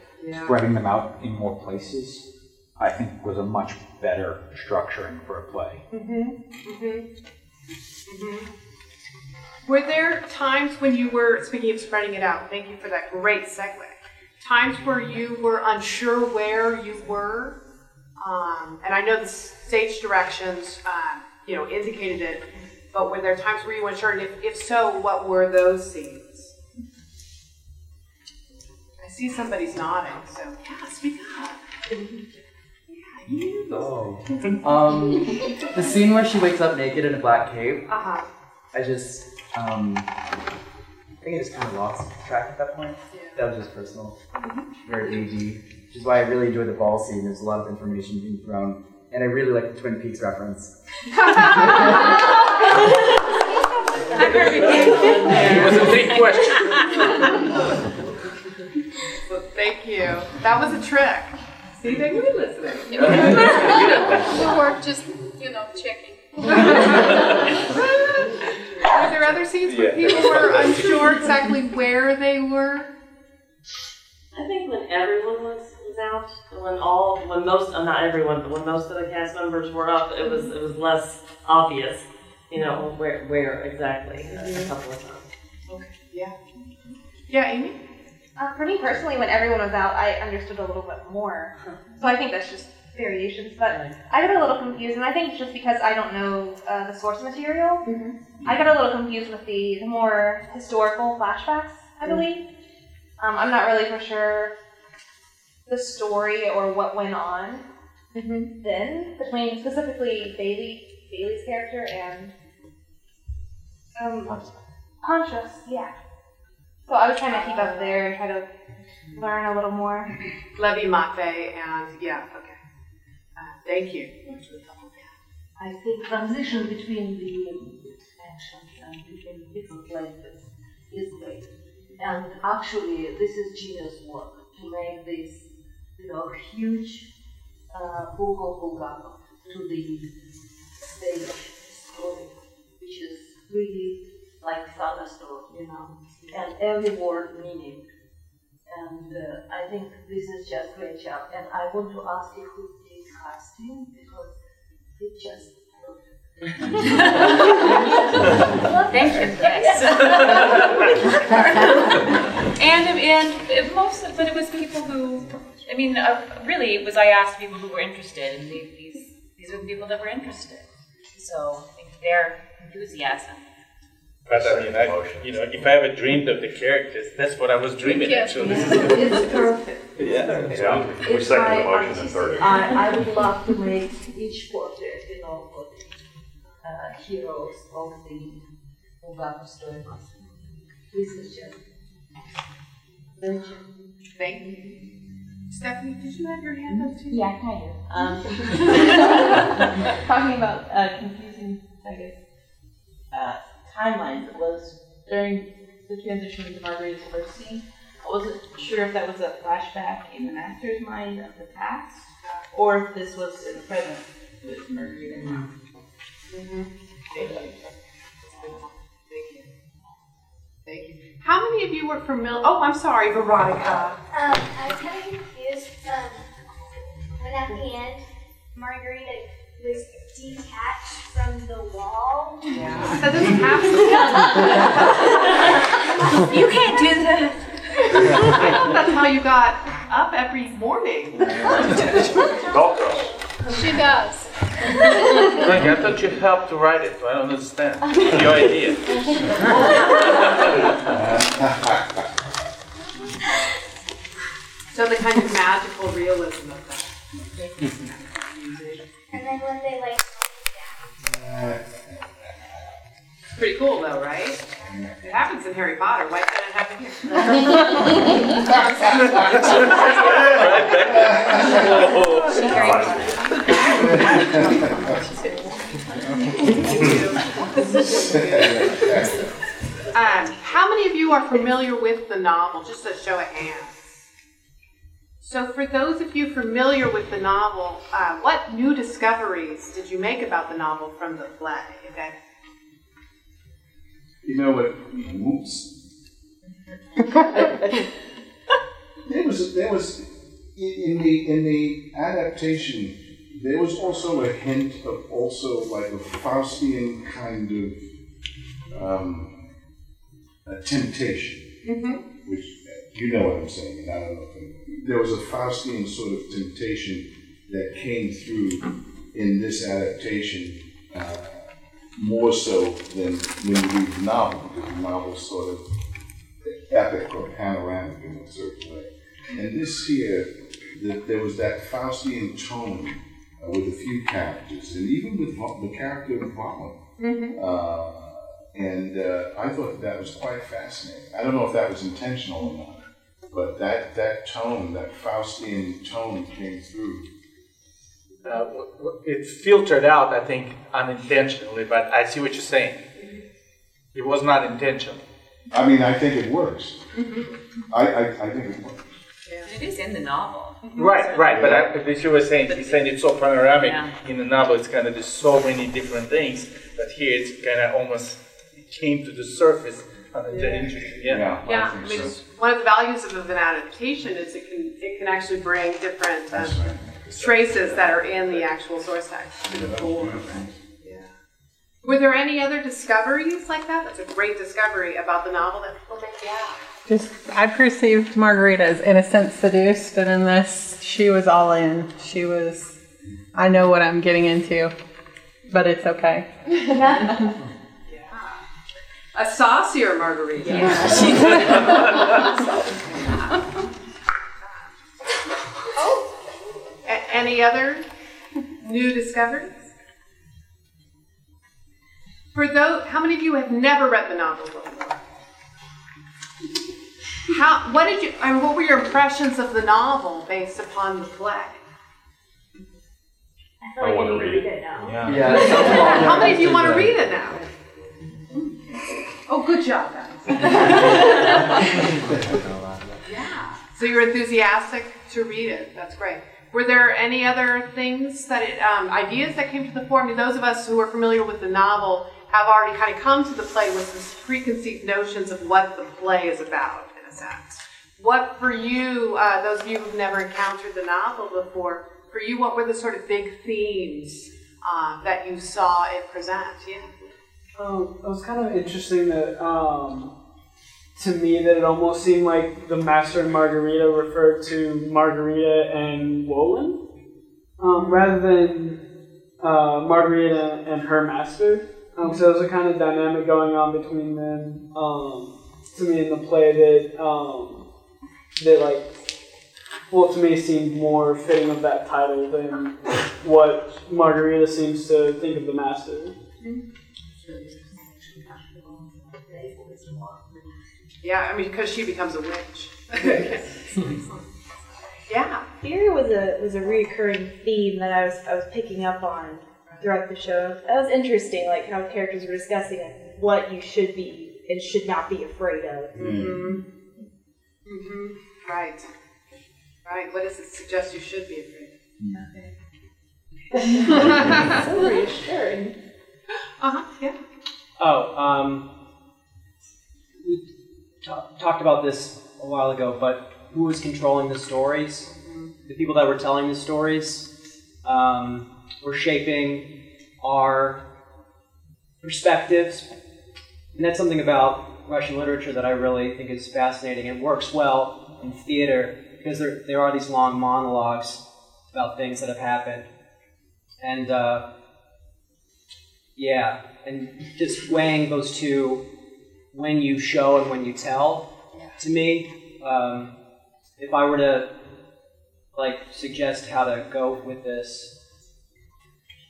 spreading them out in more places, I think was a much better structuring for a play. Were there times when you were, speaking of spreading it out, thank you for that great segue, times where you were unsure where you were? And I know the stage directions, indicated it, but were there times where you weren't sure? And if so, what were those scenes? I see somebody's nodding, so yeah, speak up. The scene where she wakes up naked in a black cape. I just, I think I just kind of lost track at that point. That was just personal, very agey, which is why I really enjoyed the ball scene. There's a lot of information being thrown, and I really like the Twin Peaks reference. It was a big question. So thank you. That was a trick. See, they were listening. Or just, checking. Are there other scenes where people were unsure exactly where they were? I think when everyone was out, when most, not everyone, but when most of the cast members were up, it was less obvious, where exactly. A couple of times. Okay. Yeah. Yeah, Amy? For me personally, when everyone was out, I understood a little bit more. So I think that's just variations. But I got a little confused, and I think it's just because I don't know the source material. I got a little confused with the more historical flashbacks, I believe. I'm not really for sure the story or what went on then between specifically Bailey's character and Pontius, yeah. So I was trying to keep up there and try to learn a little more. Levi Mate and okay. Thank you. I think transition between the actions and between different places is great. And actually, this is genius work to make this, huge vulgata to the stage story, which is really like thunderstorm, and every word meaning. And I think this is just great job. And I want to ask you who did casting because it just. Thank you. Yes. and most, but it was people who, really, it was I asked people who were interested, and these were the people that were interested. So I think their enthusiasm. But if I ever dreamed of the characters, that's what I was dreaming. Yes. Actually, It's perfect. Yeah. We It's second the my motion in third. I would love to make each portrait, for the heroes of the Vulgata story. This is just Thank you. Stephanie, did you have your hand up too? Yeah, kind of. Talking about confusing, I guess, timelines. It was during the transition into Margarita's first scene. I wasn't sure if that was a flashback in the master's mind of the past, or if this was in the present with Margarita. Thank you. How many of you were familiar? Oh, I'm sorry, Veronica. I was kind of confused when at the end Margarita was detached from the wall. Yeah. That doesn't happen. You can't do that. I thought that's how you got up every morning. She does. Frank, I thought you helped to write it, so I don't understand. Your idea. So the kind of magical realism of that. And then when they It's pretty cool though, right? It happens in Harry Potter. Why can't it happen How many of you are familiar with the novel? Just a show of hands. So for those of you familiar with the novel, what new discoveries did you make about the novel from the play? Okay. You know what? Whoops. There was in the adaptation. There was also a hint of also like a Faustian kind of a temptation, which you know what I'm saying, and I don't know if there was a Faustian sort of temptation that came through in this adaptation. More so than when you read the novel, because the novel is sort of epic or panoramic in a certain way. And this here, there was that Faustian tone with a few characters, and even with the character of Valen. And I thought that was quite fascinating. I don't know if that was intentional or not, but that tone, that Faustian tone came through. It's filtered out, I think, unintentionally, but I see what you're saying. It was not intentional. I mean, I think it works. I think it works. It is in the novel. Right, but as you were saying, he's saying it's so panoramic. In the novel, it's kind of there's so many different things, but here it's kind of almost came to the surface unintentionally. Yeah, I mean, one of the values of an adaptation is it can actually bring different traces that are in the actual source text to the fore. Yeah. Were there any other discoveries like that? That's a great discovery about the novel that people think, I perceived Margarita as innocent seduced, and in this, she was all in. She was, I know what I'm getting into, but it's okay. A saucier Margarita. Any other new discoveries? For those, how many of you have never read the novel before? What were your impressions of the novel based upon the play? I feel like I need to read it now. How many of you want to read it now? Oh, good job, guys. Yeah. So you're enthusiastic to read it. That's great. Were there any other things ideas that came to the fore? I mean, those of us who are familiar with the novel have already kind of come to the play with some preconceived notions of what the play is about, in a sense. What for you, those of you who've never encountered the novel before, for you, what were the sort of big themes that you saw it present? Yeah. It was kind of interesting that, to me, that it almost seemed like the Master and Margarita referred to Margarita and Wolin, rather than Margarita and her master. So there was a kind of dynamic going on between them. To me, in the play, to me, seemed more fitting of that title than what Margarita seems to think of the master. Mm-hmm. Yeah, I mean, because she becomes a witch. Yeah. Fear was a reoccurring theme that I was picking up on throughout the show. That was interesting, like how characters were discussing what you should be and should not be afraid of. Mm-hmm. Mm-hmm. Right. Right. What does it suggest you should be afraid of? Nothing. So reassuring. Yeah. We talked about this a while ago, but who was controlling the stories? The people that were telling the stories were shaping our perspectives. And that's something about Russian literature that I really think is fascinating and works well in theater, because there are these long monologues about things that have happened. And and just weighing those two, when you show and when you tell, to me, if I were to suggest how to go with this,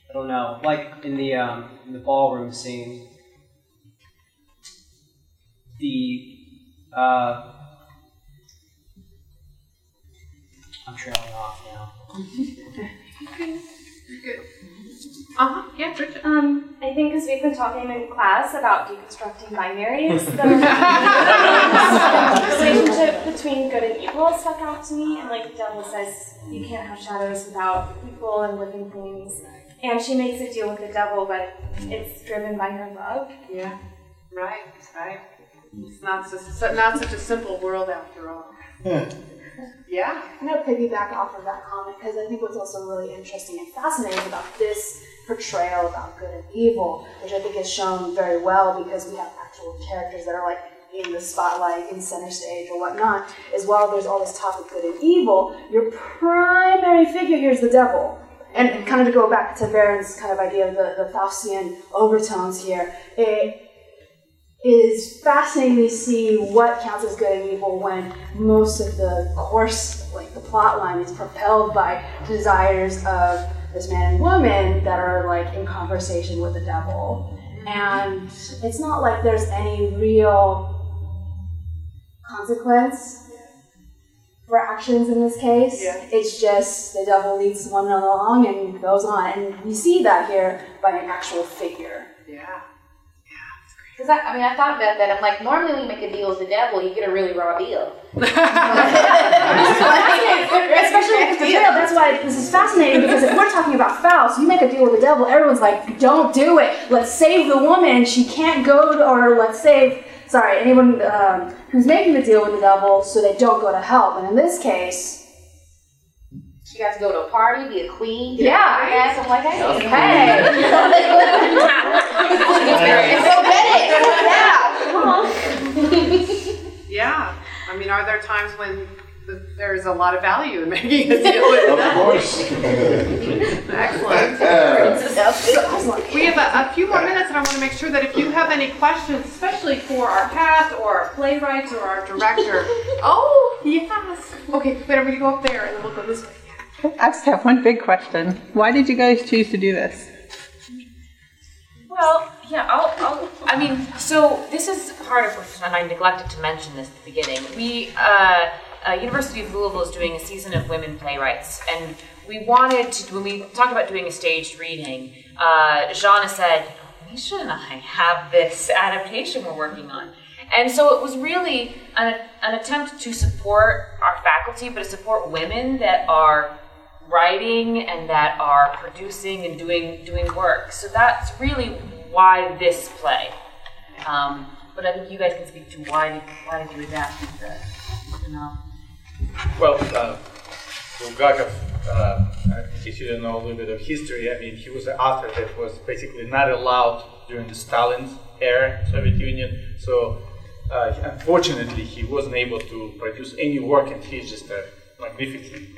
I don't know, like in the ballroom scene, I'm trailing off now. Okay. Good. Yeah, Bridget. I think because we've been talking in class about deconstructing binaries, the relationship between good and evil stuck out to me. And like the devil says, you can't have shadows without people and living things. And she makes a deal with the devil, but it's driven by her love. Yeah. Right. It's not such a simple world after all. Yeah. I'm going to piggyback off of that comment because I think what's also really interesting and fascinating about this portrayal about good and evil, which I think is shown very well because we have actual characters that are like in the spotlight, in center stage or whatnot, as well. There's all this talk of good and evil. Your primary figure here is the devil. And kind of to go back to Baron's kind of idea of the Faustian overtones here, it is fascinating to see what counts as good and evil when most of the course, like the plot line, is propelled by desires of this man and woman that are like in conversation with the devil. and it's not like there's any real consequence for actions in this case. It's just the devil leads one along and goes on, and you see that here by an actual figure. Because I thought about that. I'm like, normally when you make a deal with the devil, you get a really raw deal. Especially with the devil. That's why this is fascinating, because if we're talking about Faust, you make a deal with the devil, everyone's like, don't do it. Let's save the woman. She can't go to, or let's save, anyone who's making the deal with the devil so they don't go to hell. But in this case, she got to go to a party, be a queen. Yeah. I'm like, hey. Yeah. I mean, are there times when there's a lot of value in making a deal with the devil? Of course. Excellent. We have a few more minutes, and I want to make sure that if you have any questions, especially for our cast or our playwrights or our director. Oh, yes. Okay, better we go up there, and then we'll go this way. I just have one big question. Why did you guys choose to do this? Well, yeah, so this is part of, and I neglected to mention this at the beginning. We, University of Louisville is doing a season of women playwrights, and we wanted to, when we talked about doing a staged reading, Jana said, Misha and I have this adaptation we're working on. And so it was really an attempt to support our faculty, but to support women that are writing and that are producing and doing work. So that's really why this play. But I think you guys can speak to why did you adapt the novel? Well, Bulgakov, if you don't know a little bit of history, I mean, he was an author that was basically not allowed during the Stalin's era, Soviet Union. So unfortunately, he wasn't able to produce any work, and he's just a magnificent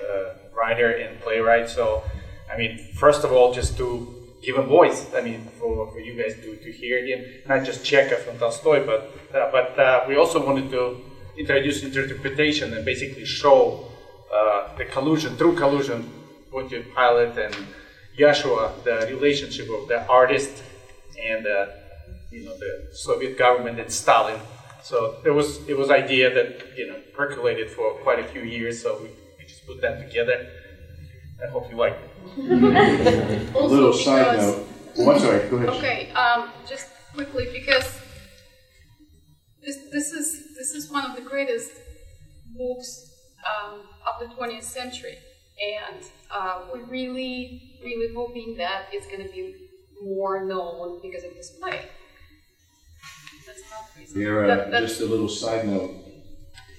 writer and playwright. So, I mean, first of all, just to give him voice, I mean, for you guys to hear him, not just Chekhov and Tolstoy, but we also wanted to introduce interpretation and basically show the collusion, through collusion, Pontius Pilate and Yeshua, the relationship of the artist and the Soviet government and Stalin. So it was idea that percolated for quite a few years. So we just put that together. I hope you like it. A little side note. Oh, I'm sorry. Go ahead. Okay, just quickly, because this is one of the greatest books of the 20th century, and we're really hoping that it's going to be more known because of this play. That's not the reason. Here, just a little side note.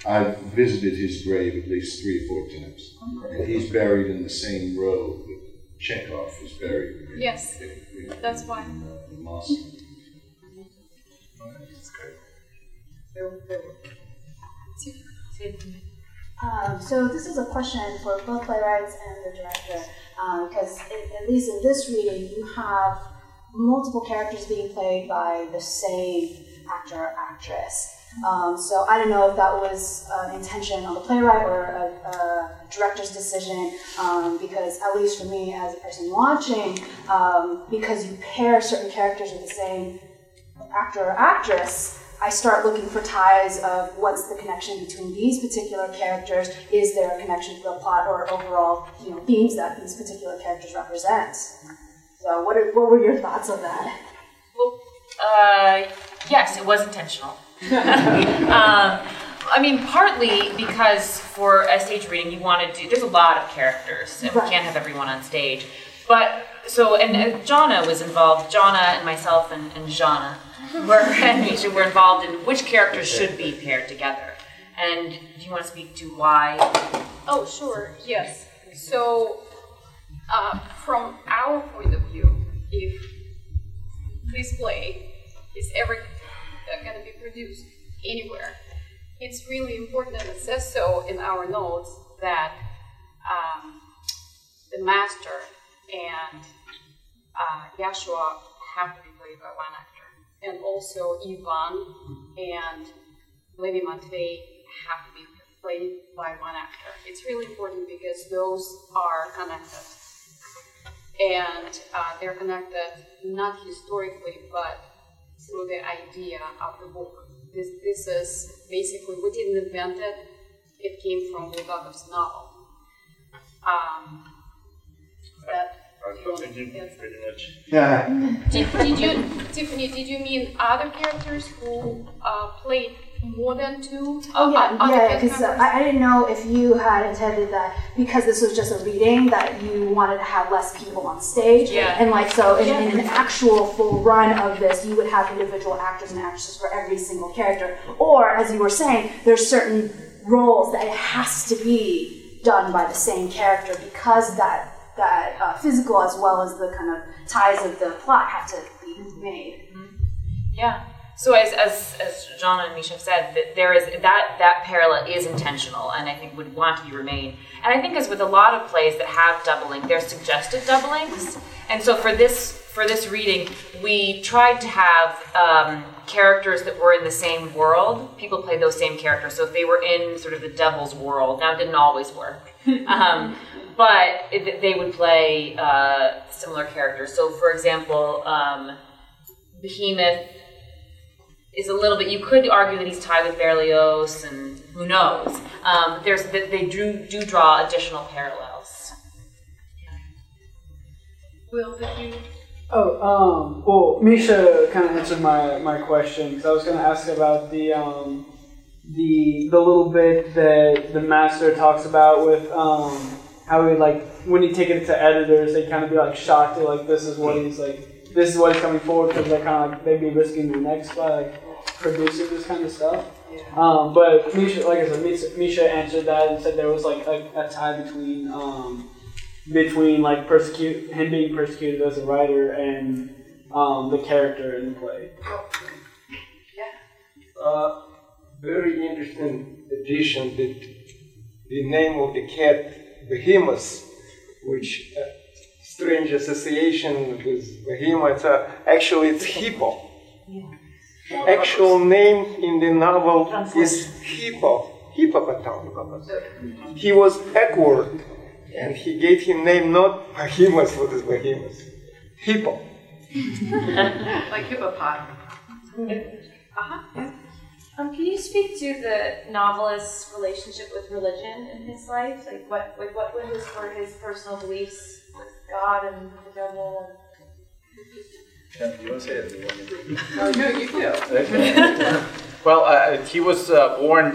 I've visited his grave at least 3 or 4 times. And he's buried in the same row that Chekhov was buried. Yes, that's why. In Moscow. That's great. So this is a question for both playwrights and the director, because at least in this reading, you have multiple characters being played by the same actor or actress. So I don't know if that was an intention on the playwright or a director's decision, because at least for me as a person watching, because you pair certain characters with the same actor or actress, I start looking for ties of what's the connection between these particular characters. Is there a connection to the plot or overall, themes that these particular characters represent? So what were your thoughts on that? Well, yes, it was intentional. I mean, partly because for a stage reading, you wanted to. There's a lot of characters, and we can't have everyone on stage. But and Jana was involved. Jana and myself and Jana were involved in which characters should be paired together. And do you want to speak to why? Oh, sure. Yes. So, from our point of view, if this play is ever going to be produced anywhere, it's really important, and it says so in our notes, that the master and Yeshua have to be played by one actor, and also Ivan and Lady Matvey have to be played by one actor. It's really important because those are connected, and they're connected not historically, but through the idea of the book. This is basically, we didn't invent it. It came from Bulgakov's novel. Pretty much. Yeah. Did you, Tiffany? Did you mean other characters who played more than two? Yeah, because I didn't know if you had intended that because this was just a reading that you wanted to have less people on stage. Yeah. And like so, in an actual full run of this, you would have individual actors and actresses for every single character. Or, as you were saying, there's certain roles that it has to be done by the same character because that physical as well as the kind of ties of the plot have to be made. Yeah. So as John and Misha have said, that there is that parallel is intentional, and I think would want to remain. And I think as with a lot of plays that have doubling, they're suggested doublings. And so for this reading, we tried to have characters that were in the same world. People played those same characters. So if they were in sort of the devil's world, now it didn't always work. But they would play similar characters. So, for example, Behemoth is a little bit. You could argue that he's tied with Berlioz, and who knows? They do draw additional parallels. Will, did you? Well, Misha kind of answered my question because I was going to ask about the little bit that the master talks about with how he when you take it to editors, they kind of be shocked at this is what he's coming forward because they're kind of they'd be risking their necks by producing this kind of stuff. But Misha, like I said, Misha answered that and said there was a tie between him being persecuted as a writer and the character in the play. Very interesting addition that the name of the cat Behemoth, which strange association with Behemoth. Actually, it's Hippo. Actual name in the novel is Hippo, hippopotamus. He was awkward, and he gave him name not Behemoth for this Behemoth, Hippo. Like hippopotamus. Can you speak to the novelist's relationship with religion in his life? What were his personal beliefs with God and the devil? Do you want to say it? No, you do. Okay. Well, he was born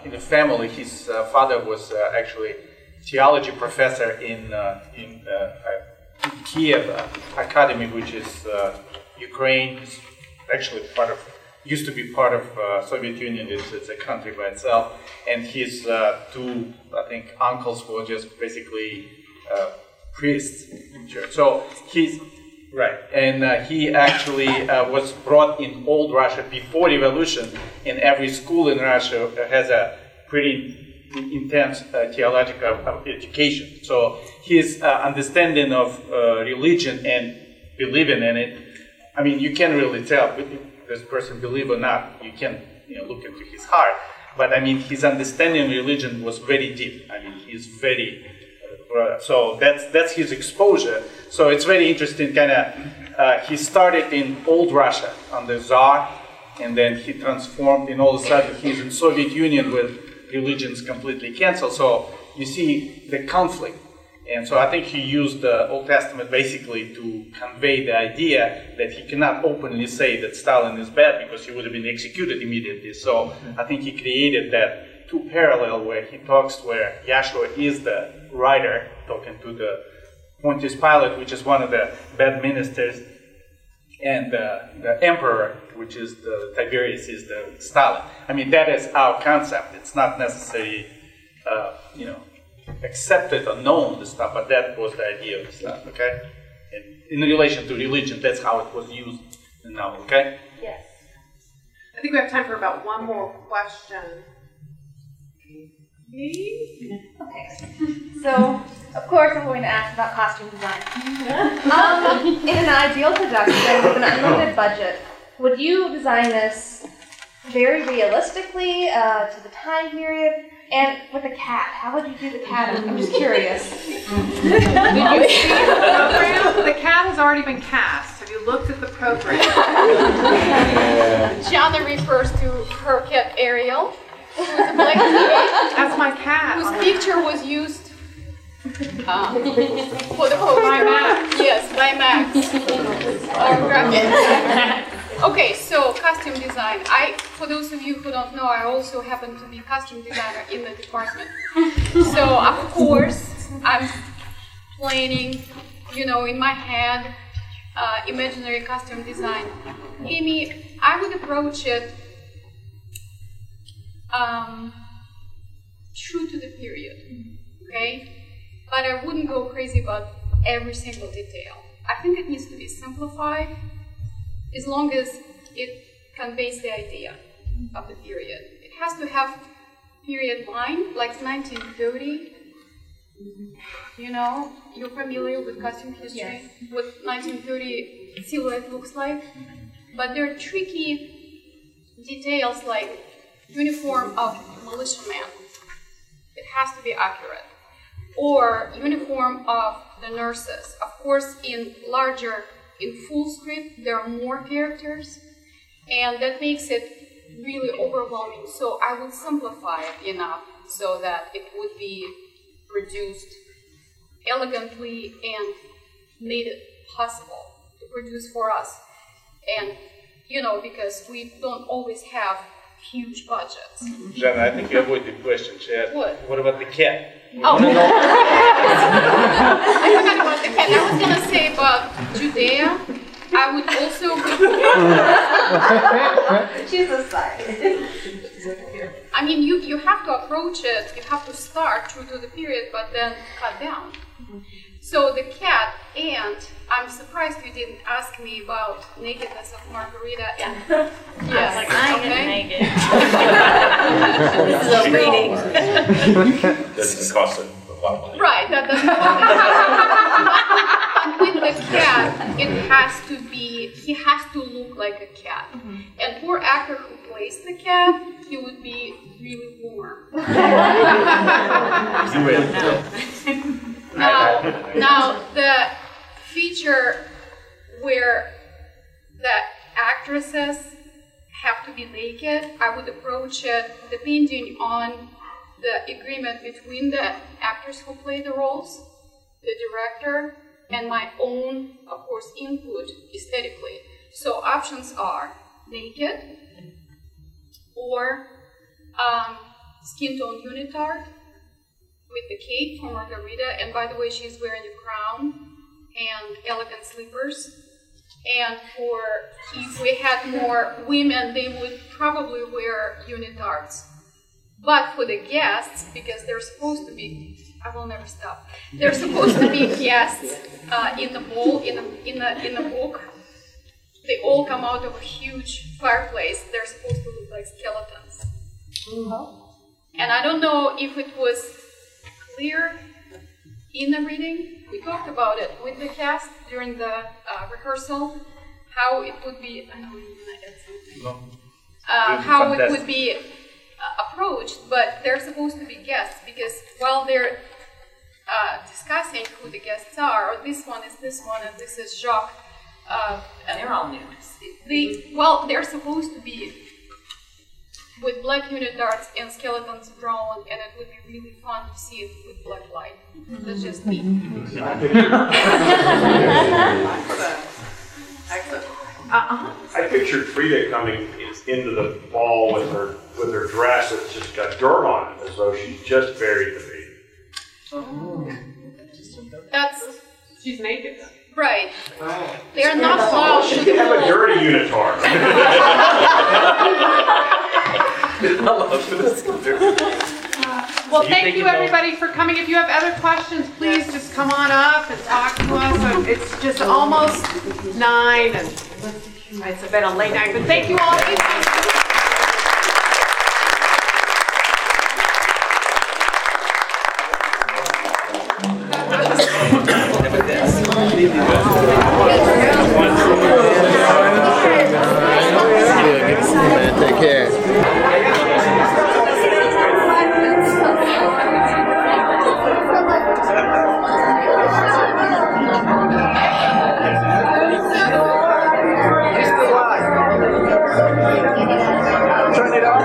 in a family. His father was actually theology professor in Kiev Academy, which is Ukraine. It's actually used to be part of Soviet Union. It's a country by itself. And his two, I think, uncles were just basically priests in church. So he's right, and he actually was brought in old Russia before revolution. And every school in Russia has a pretty intense theological education. So his understanding of religion and believing in it, I mean, you can't really tell if this person believe or not. You can look into his heart. But I mean, his understanding of religion was very deep. I mean, he's very so that's his exposure. So it's very interesting. He started in old Russia under Tsar, and then he transformed. And all of a sudden, he's in Soviet Union with religions completely canceled. So you see the conflict. And so I think he used the Old Testament basically to convey the idea that he cannot openly say that Stalin is bad because he would have been executed immediately. So I think he created that two parallel where he talks where Yahshua is the writer talking to the Pontius Pilate, which is one of the bad ministers, and the emperor, which is the Tiberius, is the Stalin. I mean, that is our concept. It's not necessarily, accepted or known, the stuff, but that was the idea of the stuff, okay? And in relation to religion, that's how it was used now, okay? Yes. I think we have time for about one more question. Okay. So, of course, I'm going to ask about costume design. In an ideal production with an unlimited budget, would you design this very realistically to the time period? And with the cat, how would you do the cat? I'm just curious. Did you see the program? The cat has already been cast. Have you looked at the program? Gianna refers to her cat Ariel, who's a black cat. That's my cat. Whose picture was used for the poster. By Max. Yes, by Max. Our graphic. Okay, so costume design. For those of you who don't know, I also happen to be costume designer in the department. So of course, I'm planning, in my head, imaginary costume design. Amy, I would approach it true to the period, okay? But I wouldn't go crazy about every single detail. I think it needs to be simplified as long as it conveys the idea of the period. It has to have period line, like 1930. You're familiar with costume history, Yes. what 1930 silhouette looks like. But there are tricky details like uniform of militiaman. It has to be accurate. Or uniform of the nurses. Of course, in full script, there are more characters, and that makes it really overwhelming. So I would simplify it enough so that it would be produced elegantly and made it possible to produce for us. And, because we don't always have huge budgets. Jana, I think you avoided the question, Chad. What about the cat? Oh. I forgot about the cat. I was going to say about Judea. I would also... She's a side. I mean, you have to approach it, you have to start true to the period, but then cut down. So the cat, and I'm surprised you didn't ask me about nakedness of Margarita. And yes, I was like, this is a reading. Doesn't cost a lot of money. Right, that doesn't But with the cat, he has to look like a cat. And poor actor who plays the cat, he would be really warm. Now the feature where the actresses have to be naked, I would approach it depending on the agreement between the actors who play the roles, the director, and my own, of course, input aesthetically. So options are naked or skin tone unitard with the cape for Margarita, and by the way, she's wearing a crown and elegant slippers. And if we had more women, they would probably wear unitards. But for the guests, because they're supposed to be, I will never stop. They're supposed to be guests in the ball, in the book. They all come out of a huge fireplace. They're supposed to look like skeletons. And I don't know if it was clear in the reading. We talked about it with the cast during the rehearsal, how it would be, I know you're going to add something. How it would be approached, but they're supposed to be guests, because while they're discussing who the guests are, or this one is this one, and this is Jacques. And they're all nude. They're supposed to be with black unitards and skeletons drawn, and it would be really fun to see it with black light. That's just me. I pictured Frida coming into the ball with her dress that's just got dirt on it, as though she's just buried the baby. She's naked. Right. They're not allowed She can have a dirty unitard. Well, thank you everybody for coming. If you have other questions, please just come on up and talk to us. It's just almost 9, and it's been a late night, but thank you all. Take care. Turn it off.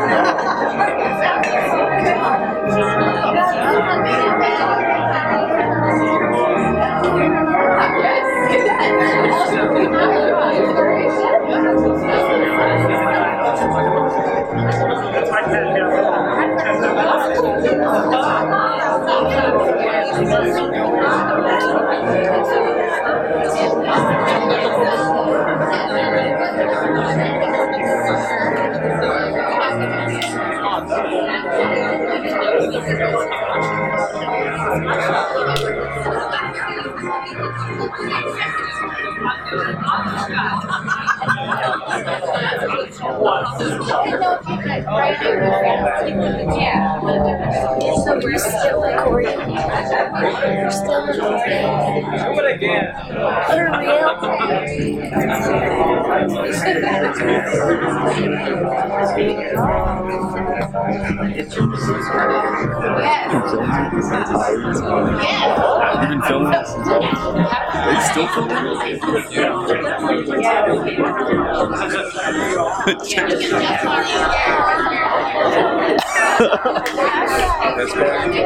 So we're still recording. We're still recording. Do it again. For real? You've been filming this? Are you still filming? That's great.